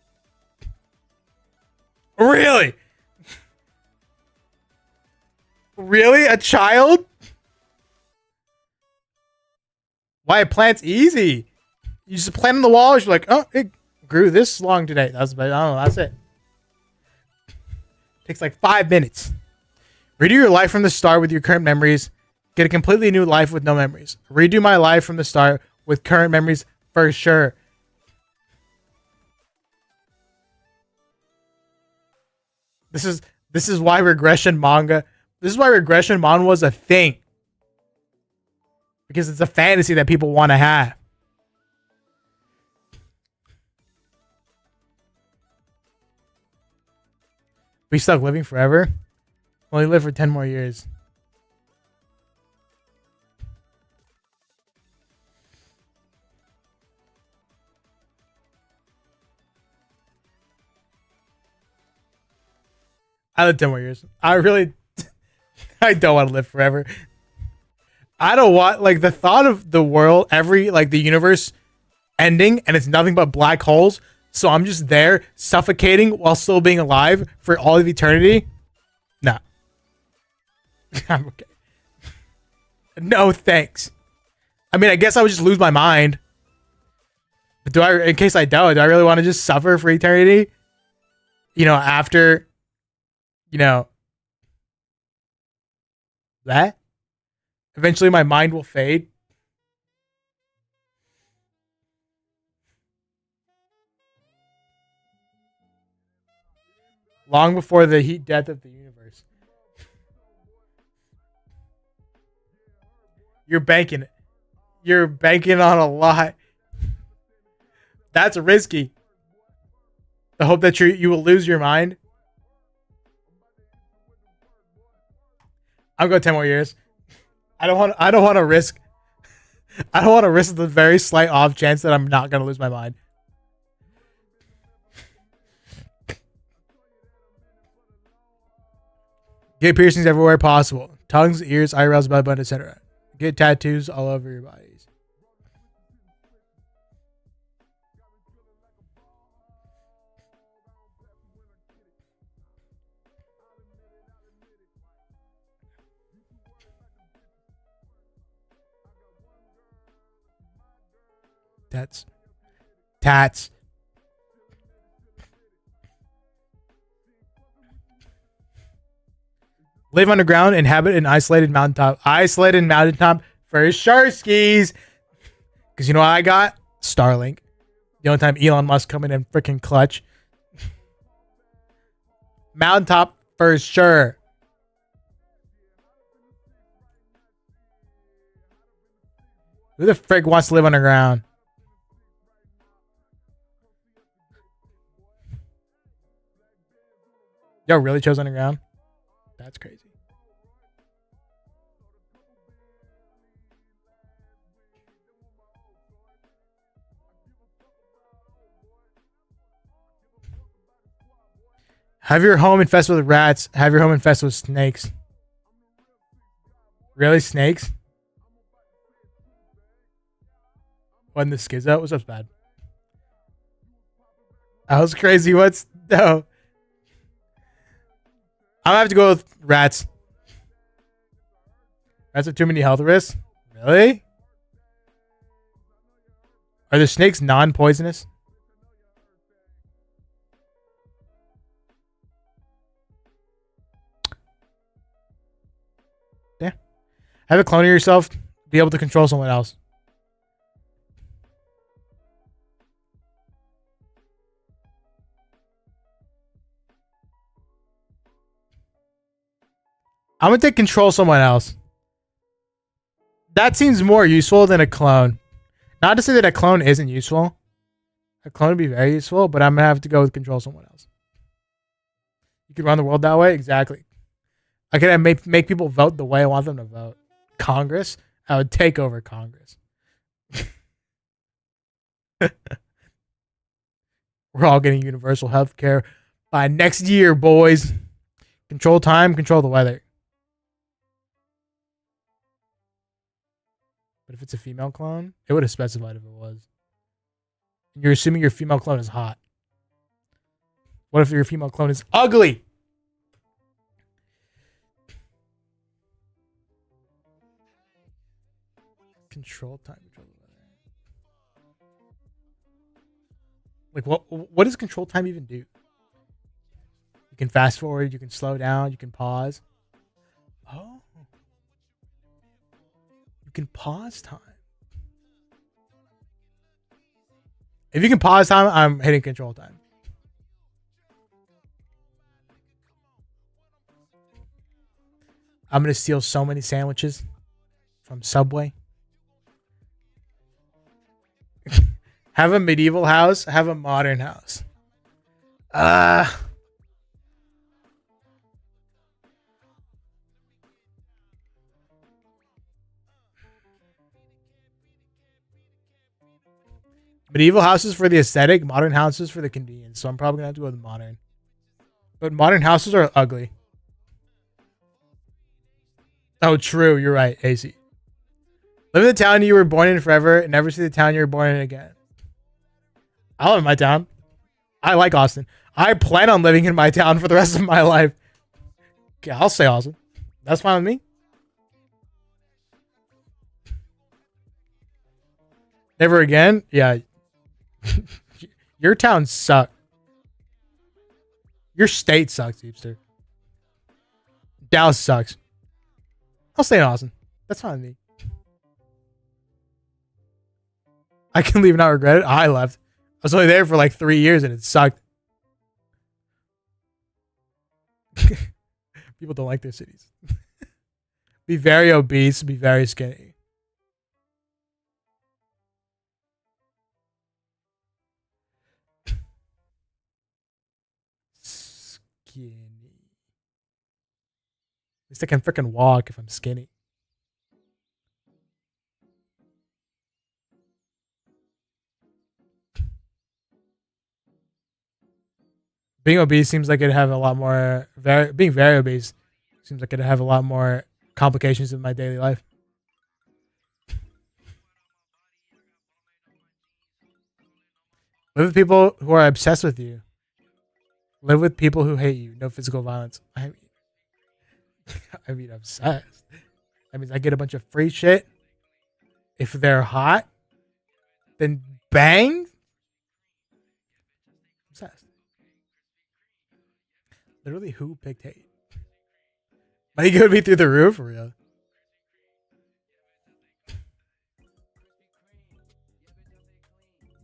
Really? Really? A child? Why, a plant's easy. You just plant on the wall. You're like, oh, it grew this long today. That's, I don't know. That's it. Takes like 5 minutes. Redo your life from the start with your current memories. Get a completely new life with no memories. Redo my life from the start with current memories for sure. This is why regression manga. This is why regression manga was a thing. Because it's a fantasy that people want to have. We stuck living forever. Only live for 10 more years. I live 10 more years. I don't want to live forever. I don't want, like, the thought of the world, the universe ending and it's nothing but black holes. So I'm just there suffocating while still being alive for all of eternity. Nah. I'm okay. No, thanks. I mean, I guess I would just lose my mind. But in case I don't, do I really want to just suffer for eternity? After, that? Eventually my mind will fade. Long before the heat death of the universe. You're banking it. You're banking on a lot. That's risky. The hope that you will lose your mind. I'll go 10 more years. I don't want to risk. I don't want to risk the very slight off chance that I'm not going to lose my mind. Get piercings everywhere possible. Tongues, ears, eyebrows, belly button, etc. Get tattoos all over your bodies. Tats. Live underground, inhabit an isolated mountaintop. Isolated mountaintop for sure skis. Because you know what I got? Starlink. The only time Elon Musk coming in freaking clutch. Mountaintop for sure. Who the frick wants to live underground? Yo, really chose underground? That's crazy. Have your home infested with rats. Have your home infested with snakes. Really? Snakes? When the Skizzo? What's up, bad? That was crazy. No. I'm gonna have to go with rats. Rats have too many health risks. Really? Are the snakes non-poisonous? Yeah. Have a clone of yourself. Be able to control someone else. I'm gonna take control someone else. That seems more useful than a clone. Not to say that a clone isn't useful. A clone would be very useful, but I'm gonna have to go with control someone else. You could run the world that way? Exactly. I could make people vote the way I want them to vote. Congress? I would take over Congress. We're all getting universal health care by next year, boys. Control time, control the weather. But if it's a female clone, it would have specified if it was. You're assuming your female clone is hot. What if your female clone is ugly? Control time, control the weather. Like what does control time even do? You can fast forward, you can slow down, you can pause. Oh. You can pause time. If you can pause time, I'm hitting control time. I'm going to steal so many sandwiches from Subway. Have a medieval house, have a modern house. Medieval houses for the aesthetic, modern houses for the convenience. So I'm probably gonna have to go with modern. But modern houses are ugly. Oh, true. You're right, AC. Live in the town you were born in forever and never see the town you were born in again. I love my town. I like Austin. I plan on living in my town for the rest of my life. Okay, I'll say Austin. That's fine with me. Never again? Yeah. Your town sucks. Your state sucks, Heapster. Dallas sucks. I'll stay in Austin. That's fine with me. I can leave and not regret it. I left. I was only there for like 3 years and it sucked. People don't like their cities. Be very obese, be very skinny. Skinny. At least I can freaking walk if I'm skinny. Being obese seems like it'd have a lot more. Being very obese seems like it'd have a lot more complications in my daily life. Live with people who are obsessed with you. Live with people who hate you. No physical violence. I mean, obsessed. That means I get a bunch of free shit. If they're hot, then bang. Obsessed. Literally, who picked hate? Money could be through the roof, for real.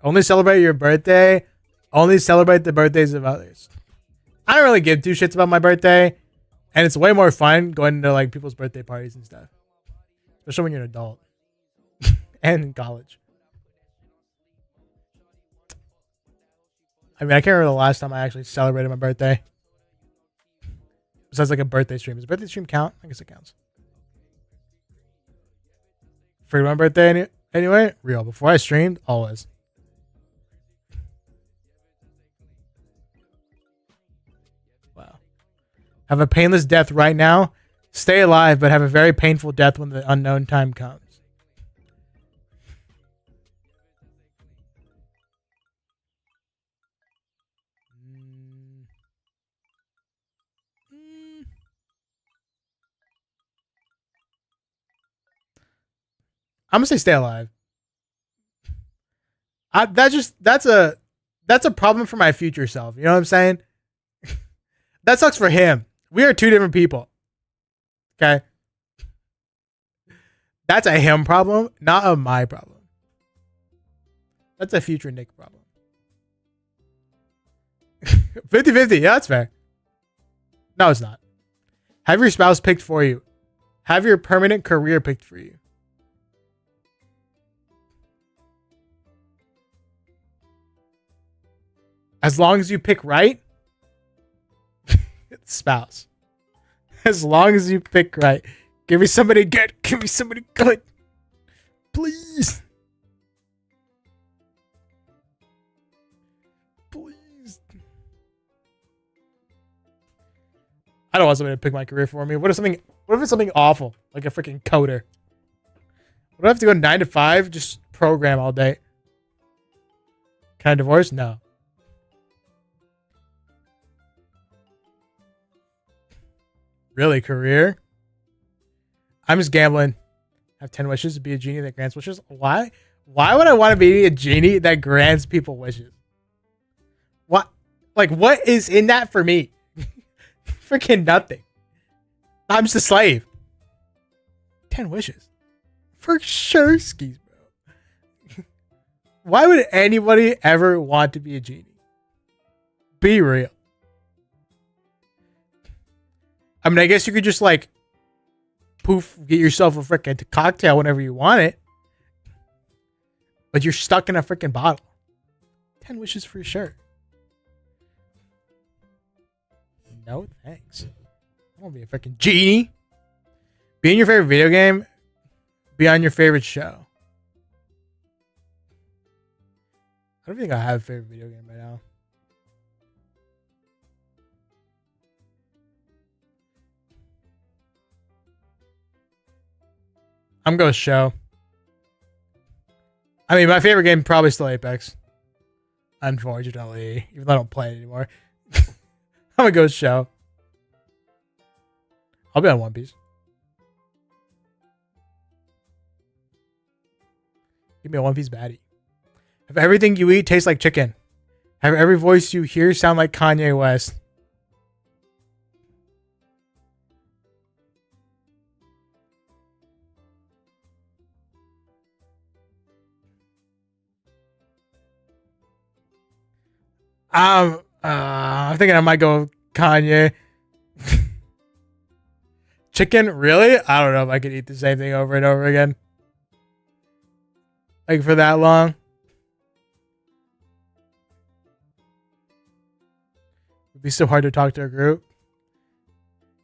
Only celebrate your birthday. Only celebrate the birthdays of others. I don't really give two shits about my birthday, and it's way more fun going to like people's birthday parties and stuff, especially when you're an adult and in college. I mean, I can't remember the last time I actually celebrated my birthday. Besides like a birthday stream. Does a birthday stream count? I guess it counts. For my birthday anyway? Real. Before I streamed, always. Wow. Have a painless death right now. Stay alive, but have a very painful death when the unknown time comes. I'm gonna say stay alive. That's a problem for my future self. You know what I'm saying? That sucks for him. We are two different people. Okay. That's a him problem, not a my problem. That's a future Nick problem. 50-50. Yeah, that's fair. No, it's not. Have your spouse picked for you. Have your permanent career picked for you. As long as you pick right, spouse. As long as you pick right. Give me somebody good. Give me somebody good. Please. Please. I don't want somebody to pick my career for me. What if it's something awful, like a freaking coder? What do I have to go 9 to 5, just program all day? Can I divorce? No. Really, career? I'm just gambling. I have 10 wishes to be a genie that grants wishes. Why? Why would I want to be a genie that grants people wishes? What? Like, what is in that for me? Freaking nothing. I'm just a slave. 10 wishes. For sure, skis, bro. Why would anybody ever want to be a genie? Be real. I mean, I guess you could just like poof, get yourself a freaking cocktail whenever you want it. But you're stuck in a freaking bottle. 10 wishes for sure. No thanks. I won't be a freaking genie. Be in your favorite video game. Be on your favorite show. I don't think I have a favorite video game right now. I'm going to show. I mean, my favorite game probably still Apex. Unfortunately, even though I don't play it anymore. I'm going to go show. I'll be on One Piece. Give me a One Piece baddie. Have everything you eat taste like chicken. Have every voice you hear sound like Kanye West. I'm thinking I might go Kanye. Chicken? Really? I don't know if I could eat the same thing over and over again. Like for that long. It'd be so hard to talk to a group.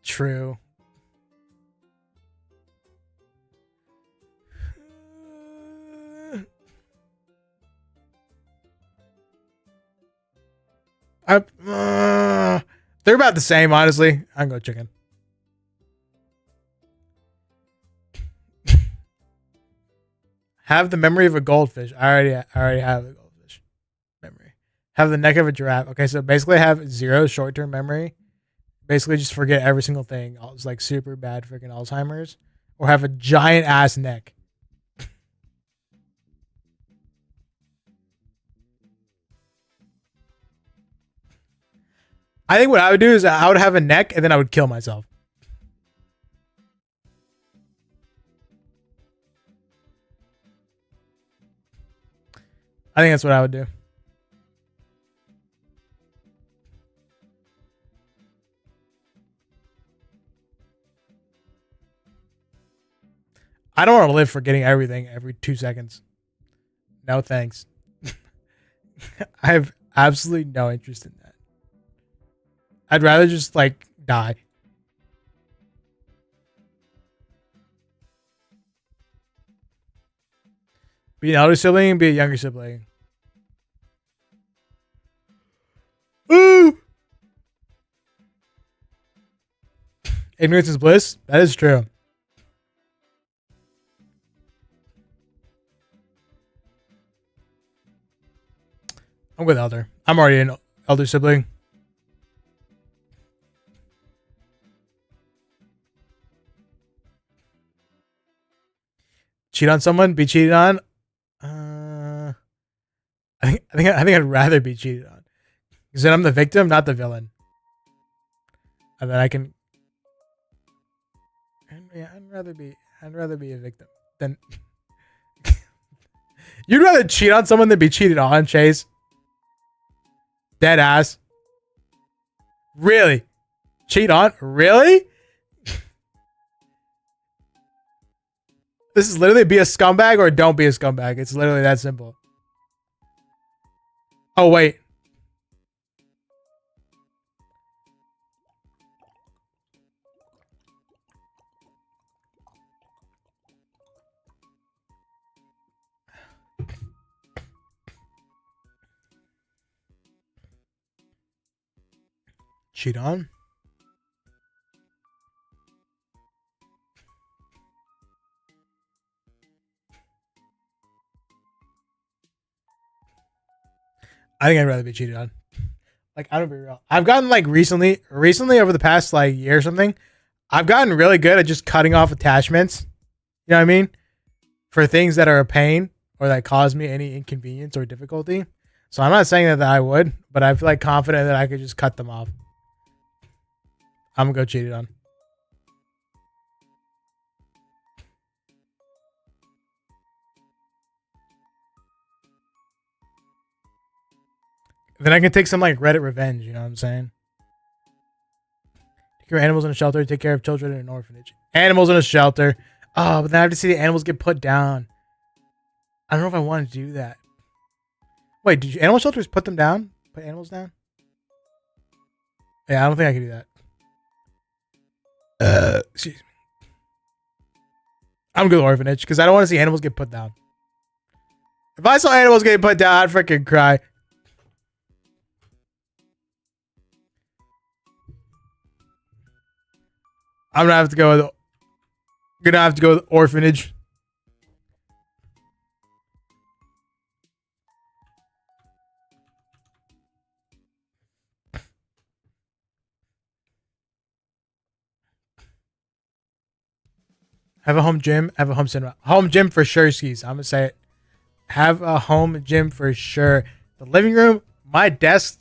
True. They're about the same, honestly. I'm going chicken. Have the memory of a goldfish. I already have a goldfish memory. Have the neck of a giraffe. Okay, so basically I have 0 short-term memory. Basically just forget every single thing. It's like super bad freaking Alzheimer's. Or have a giant ass neck. I think what I would do is I would have a neck and then I would kill myself. I think that's what I would do. I don't want to live forgetting everything every 2 seconds. No thanks. I have absolutely no interest in that. I'd rather just like die. Be an elder sibling, be a younger sibling. Ooh! Ignorance is bliss. That is true. I'm with elder. I'm already an elder sibling. Cheat on someone, be cheated on. I think I'd rather be cheated on, because then I'm the victim, not the villain, and then I can. Yeah, I'd rather be a victim than. You'd rather cheat on someone than be cheated on, Chase. Dead ass. Really? Cheat on? Really? This is literally be a scumbag or don't be a scumbag. It's literally that simple. Oh, wait. Cheat on? I think I'd rather be cheated on. Like, I don't be real. I've gotten like recently over the past like year or something, I've gotten really good at just cutting off attachments. You know what I mean? For things that are a pain or that cause me any inconvenience or difficulty. So I'm not saying that I would, but I feel like confident that I could just cut them off. I'm gonna go cheated on. Then I can take some like Reddit revenge, you know what I'm saying? Take care of animals in a shelter, take care of children in an orphanage. Animals in a shelter. Oh, but then I have to see the animals get put down. I don't know if I want to do that. Wait, did animal shelters put them down? Put animals down? Yeah, I don't think I can do that. Excuse me. I'm good orphanage because I don't want to see animals get put down. If I saw animals getting put down, I'd freaking cry. I'm gonna have to go with orphanage. Have a home gym, have a home cinema. Home gym for sure, skis. I'm gonna say it. Have a home gym for sure. The living room, my desk,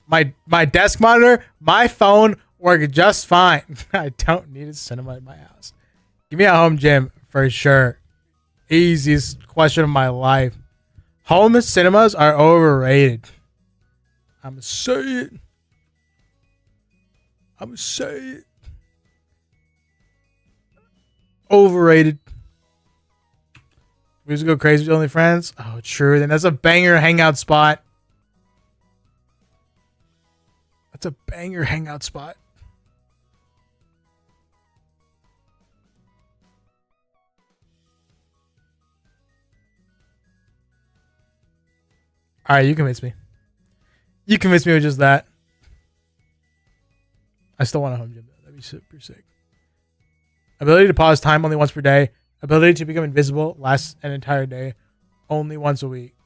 my desk monitor, my phone work just fine. I don't need a cinema in my house. Give me a home gym for sure. Easiest question of my life. Home cinemas are overrated. I'm gonna say it. I'm gonna say it. Overrated. We used to go crazy with only friends. Oh, true. Then that's a banger hangout spot. That's a banger hangout spot. All right, you convinced me. You convinced me with just that. I still want a home gym though. That'd be super sick. Ability to pause time only once per day. Ability to become invisible lasts an entire day. Only once a week.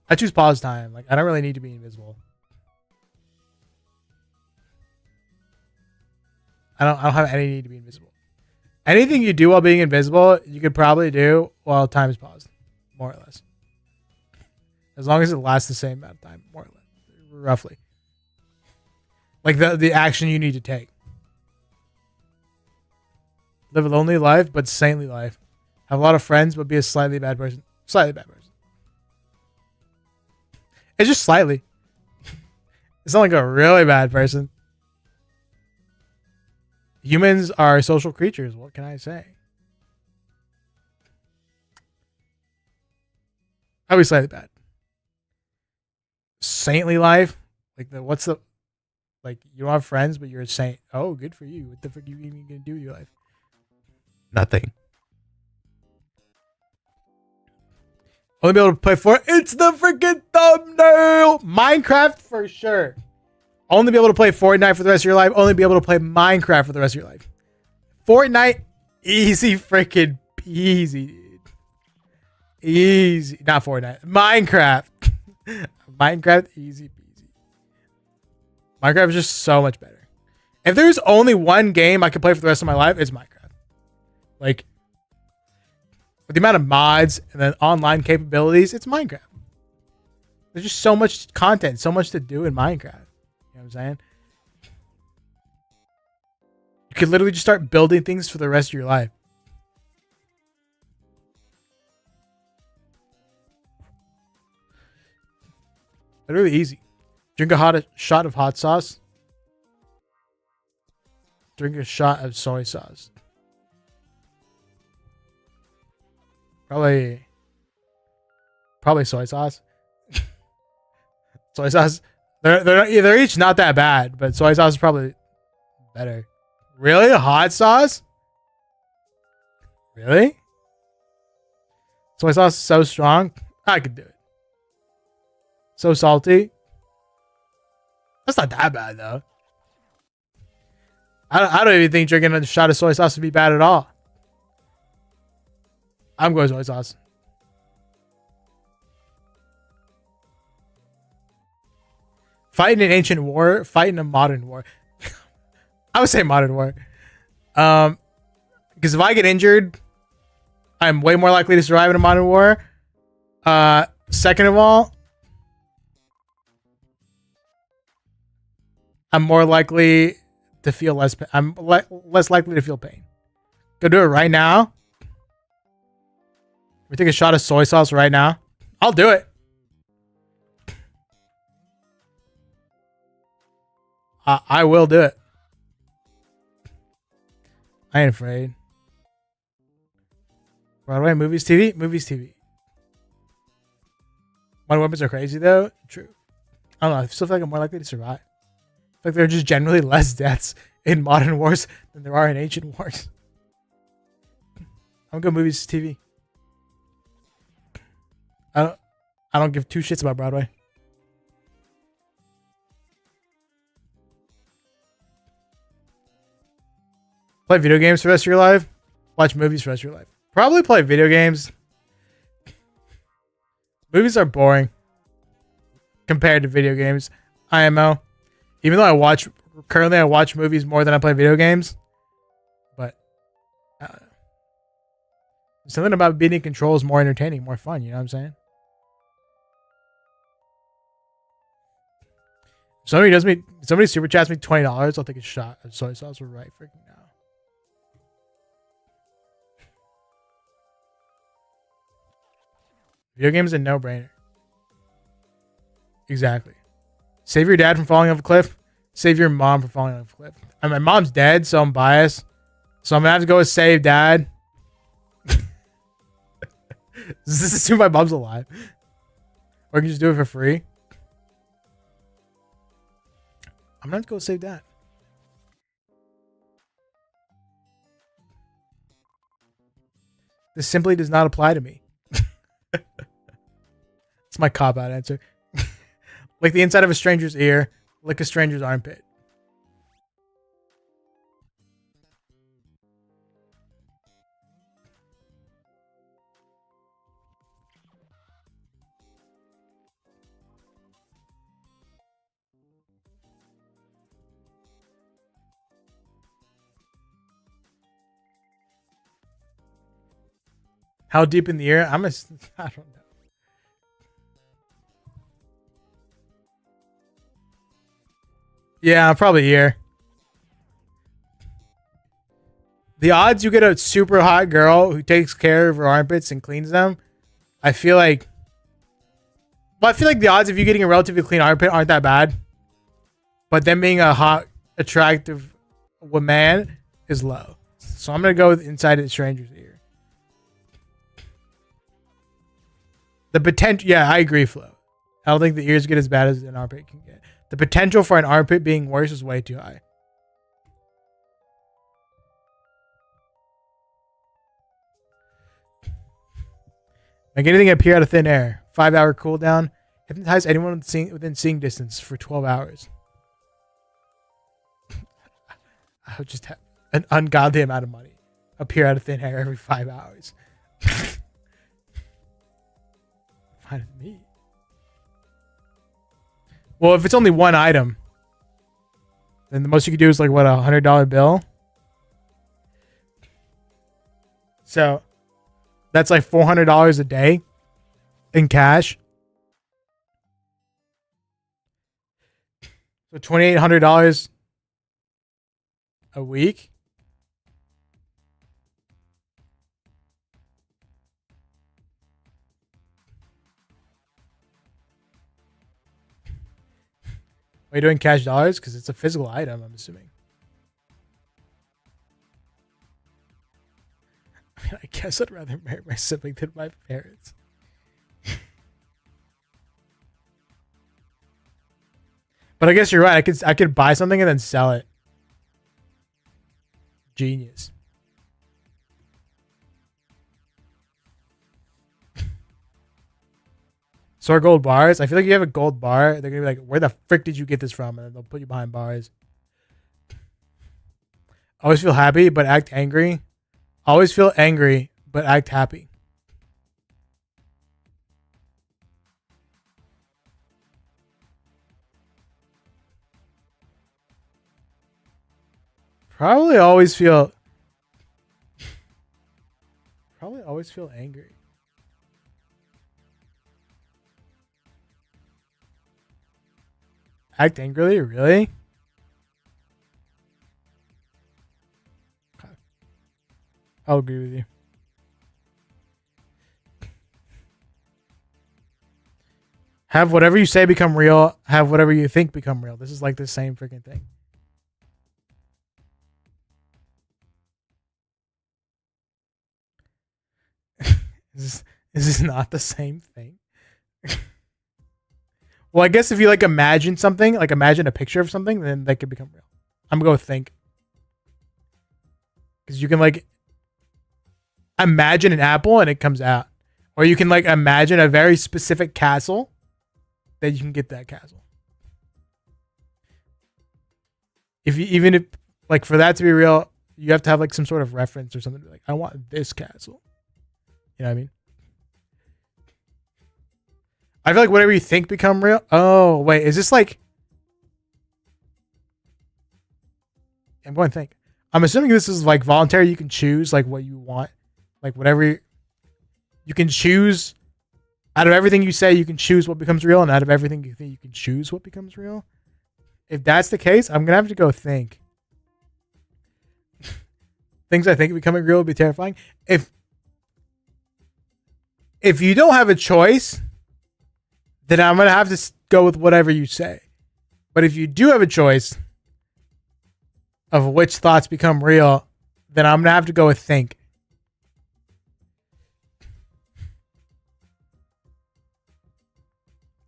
I choose pause time. Like, I don't really need to be invisible. I don't have any need to be invisible. Anything you do while being invisible, you could probably do while time is paused. More or less. As long as it lasts the same amount of time, more or less, roughly. Like the action you need to take. Live a lonely life, but saintly life. Have a lot of friends, but be a slightly bad person. Slightly bad person. It's just slightly. It's not like a really bad person. Humans are social creatures. What can I say? I'll be slightly bad. Saintly life, like what's the, like you don't have friends but you're a saint. Oh, good for you. What the frick are you even gonna do with your life? Nothing. Only be able to play it's the freaking thumbnail. Minecraft for sure. Only be able to play Fortnite for the rest of your life. Only be able to play Minecraft for the rest of your life. Fortnite, easy freaking easy, dude. Easy, not Fortnite. Minecraft. Minecraft, easy peasy. Minecraft is just so much better. If there's only one game I could play for the rest of my life, it's Minecraft. Like, with the amount of mods and then online capabilities, it's Minecraft. There's just so much content, so much to do in Minecraft. You know what I'm saying? You could literally just start building things for the rest of your life. Literally easy. Drink a shot of hot sauce. Drink a shot of soy sauce. Probably soy sauce. Soy sauce. They're each not that bad, but soy sauce is probably better. Really? Hot sauce? Really? Soy sauce is so strong. I could do it. So salty. That's not that bad though. I don't even think drinking a shot of soy sauce would be bad at all. I'm going soy sauce. Fighting an ancient war, fighting a modern war. I would say modern war. Because if I get injured, I'm way more likely to survive in a modern war. Second of all, I'm more likely to feel less. I'm less likely to feel pain. Go do it right now. We take a shot of soy sauce right now. I'll do it. I will do it. I ain't afraid. Broadway, movies, TV? Movies, TV. Modern weapons are crazy, though. True. I don't know. I still feel like I'm more likely to survive. I feel like there are just generally less deaths in modern wars than there are in ancient wars. I'm going movies, TV. I don't give two shits about Broadway. Play video games for the rest of your life. Watch movies for the rest of your life. Probably play video games. Movies are boring compared to video games. IMO. Even though currently I watch movies more than I play video games. But something about being in control is more entertaining, more fun. You know what I'm saying? Somebody super chats me $20. I'll take a shot of soy sauce right freaking now. Video games a no-brainer. Exactly. Save your dad from falling off a cliff. Save your mom from falling off a cliff. And my mom's dead, so I'm biased. So I'm gonna have to go with save dad. Does this assume my mom's alive? Or I can just do it for free? I'm gonna have to go save dad. This simply does not apply to me. It's my cop-out answer. Like the inside of a stranger's ear, lick a stranger's armpit. How deep in the ear? I don't know. Yeah, probably ear. The odds you get a super hot girl who takes care of her armpits and cleans them, I feel like the odds of you getting a relatively clean armpit aren't that bad. But them being a hot, attractive woman is low. So I'm going to go with inside of the stranger's ear. The potential, yeah, I agree, Flo. I don't think the ears get as bad as an armpit can get. The potential for an armpit being worse is way too high. Make anything appear out of thin air. 5-hour cooldown. Hypnotize anyone within seeing distance for 12 hours. I would just have an ungodly amount of money appear out of thin air every 5 hours. Fine with me. Well, if it's only one item, then the most you could do is like, what, $100 bill? So that's like $400 a day in cash. So $2,800 a week. Are you doing cash dollars? Because it's a physical item, I'm assuming. I mean, I guess I'd rather marry my sibling than my parents. But I guess you're right. I could buy something and then sell it. Genius. So are gold bars. I feel like you have a gold bar, they're gonna be like, "Where the frick did you get this from?" And they'll put you behind bars. Always feel happy but act angry. Always feel angry but act happy. Probably always feel. Probably always feel angry. Act angrily, really? I'll agree with you. Have whatever you say become real. Have whatever you think become real. This is like the same freaking thing. Is this not the same thing? Well, I guess if you like imagine something, like imagine a picture of something, then that could become real. I'm gonna go with think. Because you can like imagine an apple and it comes out. Or you can like imagine a very specific castle that you can get that castle. If you even if like for that to be real, you have to have like some sort of reference or something like I want this castle. You know what I mean? I feel like whatever you think become real. Oh, wait, is this like I'm going to think. I'm assuming this is like voluntary. You can choose like what you want. Like whatever you can choose out of everything you say, you can choose what becomes real, and out of everything you think you can choose what becomes real. If that's the case, I'm gonna have to go think. Things I think becoming real would be terrifying. If you don't have a choice, then I'm gonna have to go with whatever you say. But if you do have a choice of which thoughts become real, then I'm gonna have to go with think.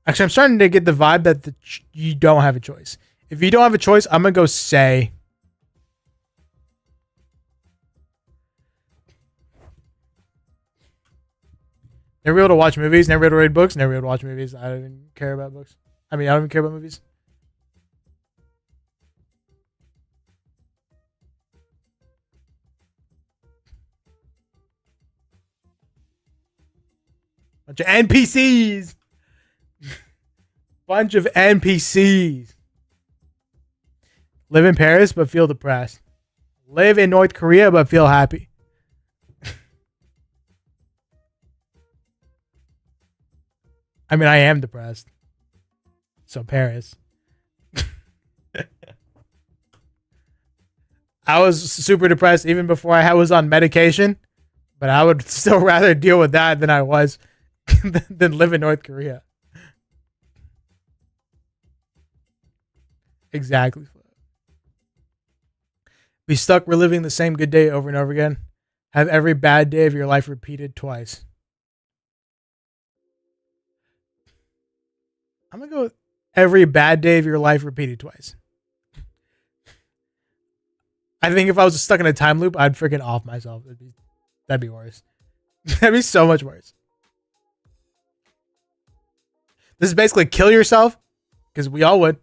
Actually, I'm starting to get the vibe that you don't have a choice. If you don't have a choice, I'm gonna go say. Never be able to watch movies, never be able to read books, never be able to watch movies. I don't even care about books. I don't even care about movies. Bunch of NPCs. Bunch of NPCs. Live in Paris but feel depressed. Live in North Korea but feel happy. I am depressed. So Paris. I was super depressed even before I was on medication, but I would still rather deal with that than I was than live in North Korea. Exactly. Be stuck reliving the same good day over and over again. Have every bad day of your life repeated twice. I'm going to go with every bad day of your life repeated twice. I think if I was stuck in a time loop, I'd freaking off myself. That'd be worse. That'd be so much worse. This is basically kill yourself, because we all would.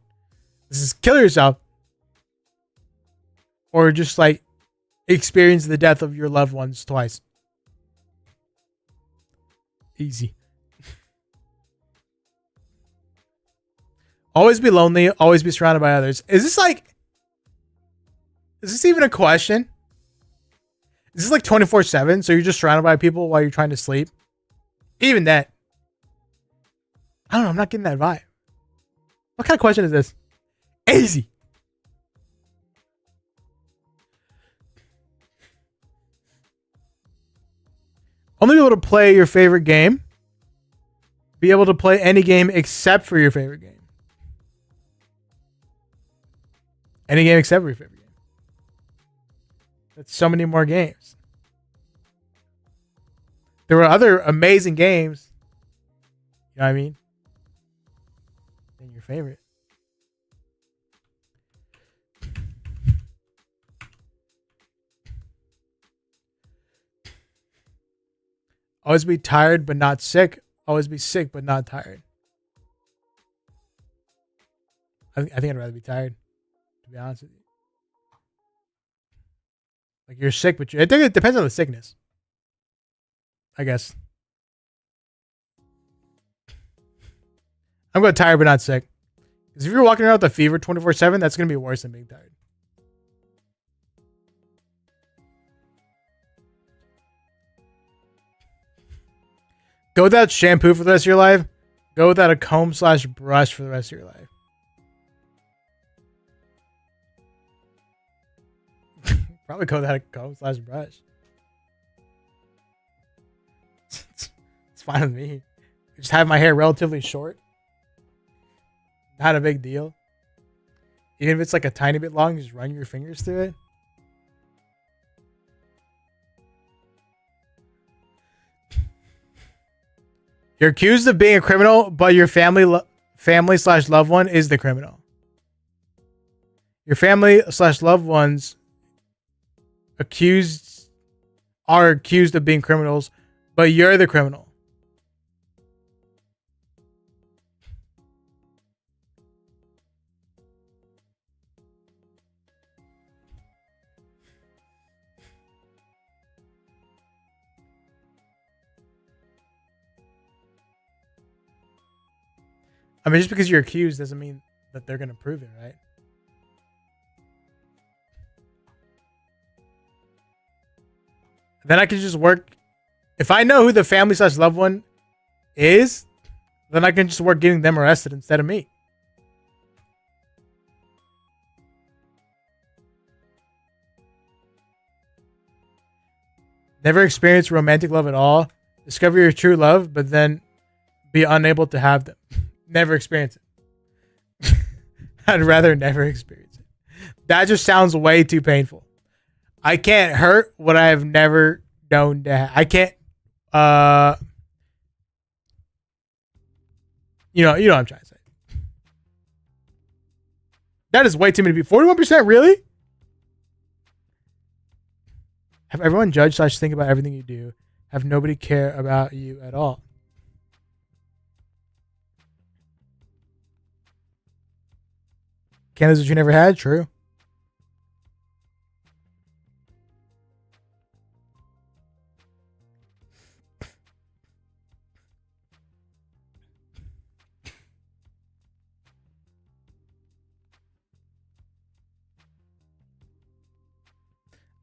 This is kill yourself. Or just like experience the death of your loved ones twice. Easy. Always be lonely, always be surrounded by others. Is this even a question? Is this like 24/7? So you're just surrounded by people while you're trying to sleep? Even that. I don't know. I'm not getting that vibe. What kind of question is this? Easy. Only be able to play your favorite game. Be able to play any game except for your favorite game. Any game except for your favorite game. That's so many more games. There were other amazing games. You know what I mean? Than your favorite. Always be tired but not sick. always be sick but not tired? I think I'd rather be tired, to be honest with you. Like you're sick, but I think it depends on the sickness. I guess. I'm going tired but not sick. Because if you're walking around with a fever 24/7, that's going to be worse than being tired. Go without shampoo for the rest of your life. Go without a comb/brush for the rest of your life. Probably go without a comb/brush. It's fine with me. Just have my hair relatively short. Not a big deal. Even if it's like a tiny bit long, just run your fingers through it. You're accused of being a criminal, but your family/loved one is the criminal. Your family/loved ones are accused of being criminals, but you're the criminal. I mean, just because you're accused doesn't mean that they're going to prove it, right? Then I can just work. If I know who the family/loved one is, then I can just work getting them arrested instead of me. Never experience romantic love at all. Discover your true love, but then be unable to have them. Never experience it. I'd rather never experience it. That just sounds way too painful. I can't hurt what I have never known to have. I can't, you know what I'm trying to say. That is way too many people. 41%, really? Have everyone judge/think about everything you do. Have nobody care about you at all. Canada's what you never had? True.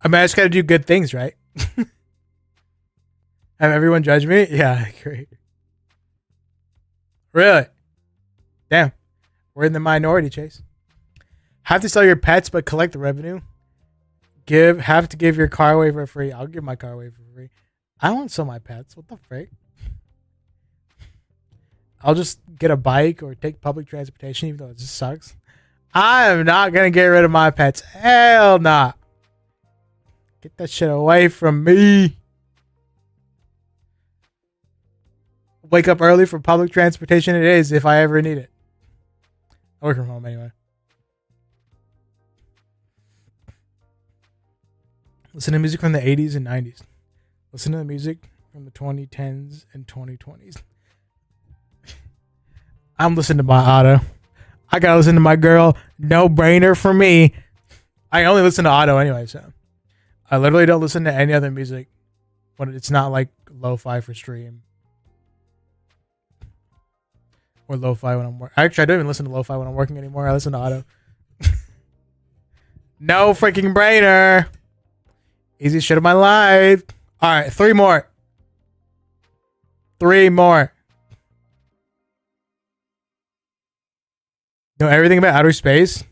I mean, I just got to do good things, right? Have everyone judge me? Yeah, great. Really? Damn. We're in the minority, Chase. Have to sell your pets, but collect the revenue. Have to give your car away for free. I'll give my car away for free. I don't want to sell my pets. What the frick? I'll just get a bike or take public transportation, even though it just sucks. I am not going to get rid of my pets. Hell nah. Get that shit away from me. Wake up early for public transportation. It is if I ever need it. I work from home anyway. Listen to music from the 80s and 90s. Listen to the music from the 2010s and 2020s. I'm listening to my Otto. I gotta listen to my girl. No brainer for me. I only listen to Otto anyway, so I literally don't listen to any other music when it's not like lo-fi for stream or lo-fi when I'm working. Actually, I don't even listen to lo-fi when I'm working anymore. I listen to Otto. No freaking brainer. Easy shit of my life. All right, 3 more. 3 more. Know everything about outer space.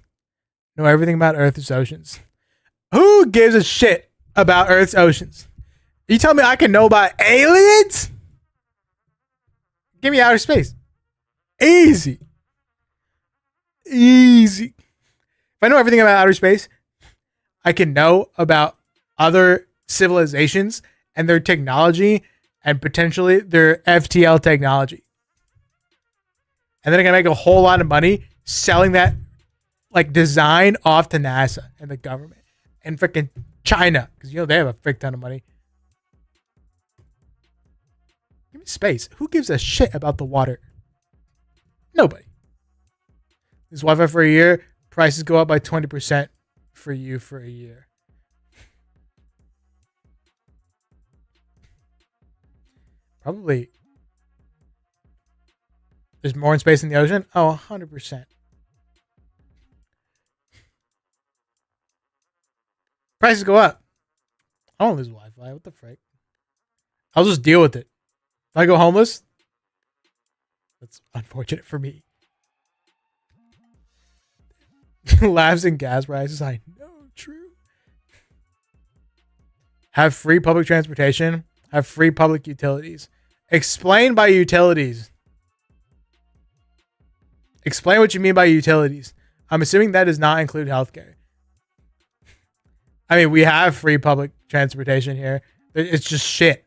Know everything about Earth's oceans. Who gives a shit about Earth's oceans? You tell me I can know about aliens? Give me outer space. Easy. Easy. If I know everything about outer space, I can know about other civilizations and their technology and potentially their FTL technology. And then I can make a whole lot of money selling that like design off to NASA and the government and freaking China, because you know they have a frick ton of money. Give me space. Who gives a shit about the water? Nobody. This Wi-Fi for a year. Prices go up by 20% for you for a year. Probably. There's more in space in the ocean? Oh, 100%. Prices go up. I don't lose Wi-Fi. What the frick? I'll just deal with it. If I go homeless, that's unfortunate for me. Laughs and gas prices. I know, true. Have free public transportation. Have free public utilities. Explain by utilities. Explain what you mean by utilities. I'm assuming that does not include healthcare. I mean, we have free public transportation here. It's just shit.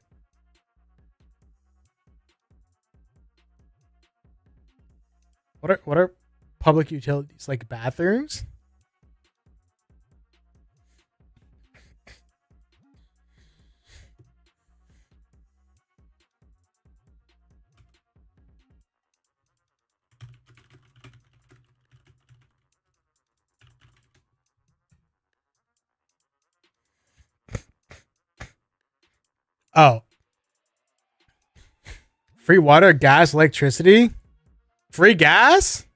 What are public utilities? Like bathrooms? Oh. Free water, gas, electricity? Free gas?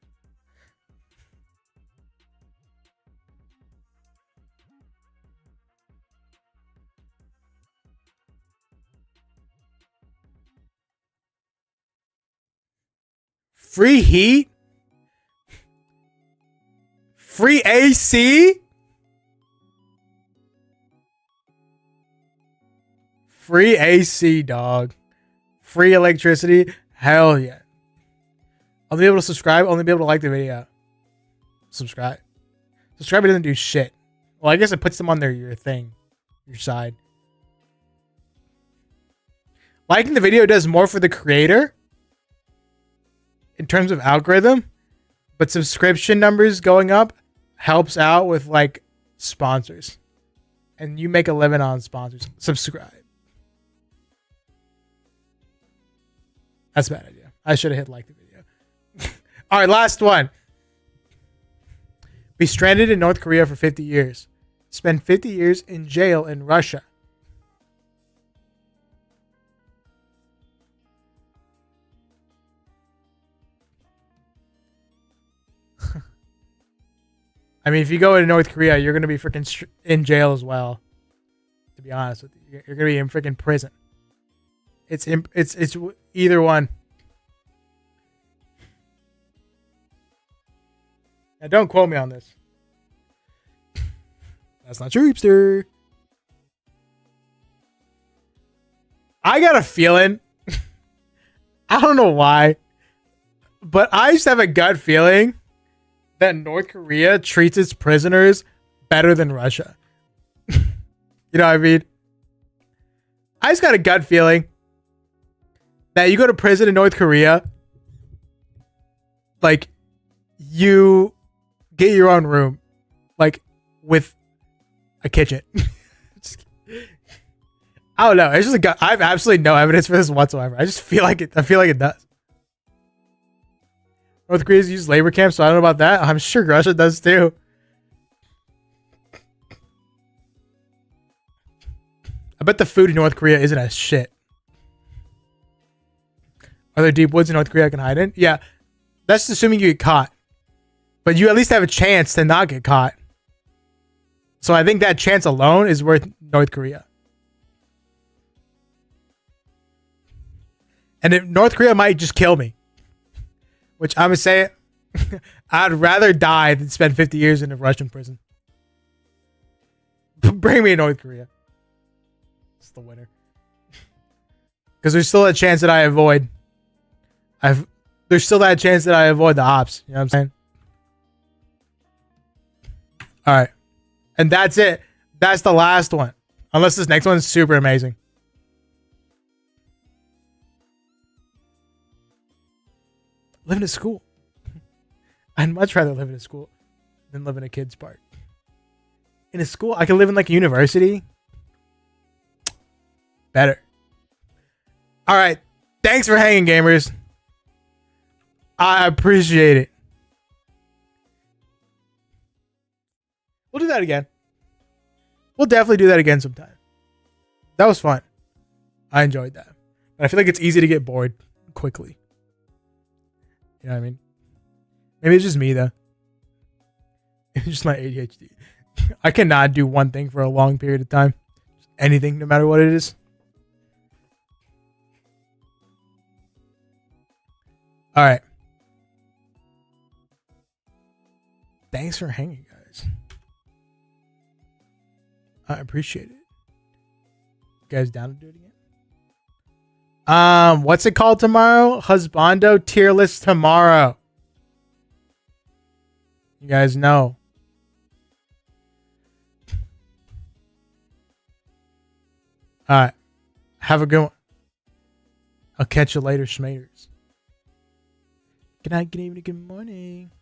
Free heat? Free AC? Free AC, dog. Free electricity? Hell yeah. Only be able to subscribe, only be able to like the video. Subscribe. Subscribe doesn't do shit. Well, I guess it puts them on your thing. Your side. Liking the video does more for the creator in terms of algorithm, but subscription numbers going up helps out with like sponsors. And you make a living on sponsors. Subscribe. That's a bad idea. I should have hit like the video. All right, last one. Be stranded in North Korea for 50 years. Spend 50 years in jail in Russia. I mean, if you go into North Korea, you're going to be freaking in jail as well. To be honest with you. You're going to be in freaking prison. It's either one. Now, don't quote me on this. That's not true, Heapster. I got a feeling. I don't know why, but I just have a gut feeling that North Korea treats its prisoners better than Russia. You know what I mean? I just got a gut feeling that you go to prison in North Korea, like, you get your own room, like, with a kitchen. I don't know. It's just a gut. I have absolutely no evidence for this whatsoever. I just feel like it. I feel like it does. North Korea's use labor camps, so I don't know about that. I'm sure Russia does too. I bet the food in North Korea isn't as shit. Are there deep woods in North Korea I can hide in? Yeah. That's assuming you get caught. But you at least have a chance to not get caught. So I think that chance alone is worth North Korea. And if North Korea might just kill me. Which I'm going to say, I'd rather die than spend 50 years in a Russian prison. Bring me to North Korea. It's the winner. Because there's still a chance that I avoid. There's still that chance that I avoid the ops. You know what I'm saying? All right. And that's it. That's the last one. Unless this next one is super amazing. Live in a school. I'd much rather live in a school than live in a kid's park. In a school, I could live in like a university. Better. All right. Thanks for hanging, gamers. I appreciate it. We'll do that again. We'll definitely do that again sometime. That was fun. I enjoyed that. But I feel like it's easy to get bored quickly. You know what I mean? Maybe it's just me, though. It's just my ADHD. I cannot do one thing for a long period of time. Anything, no matter what it is. All right. Thanks for hanging, guys. I appreciate it. You guys down to do it again? What's it called tomorrow? Husbando tier list tomorrow. You guys know. All right. Have a good one. I'll catch you later, schmaters. Good night, good evening, good morning.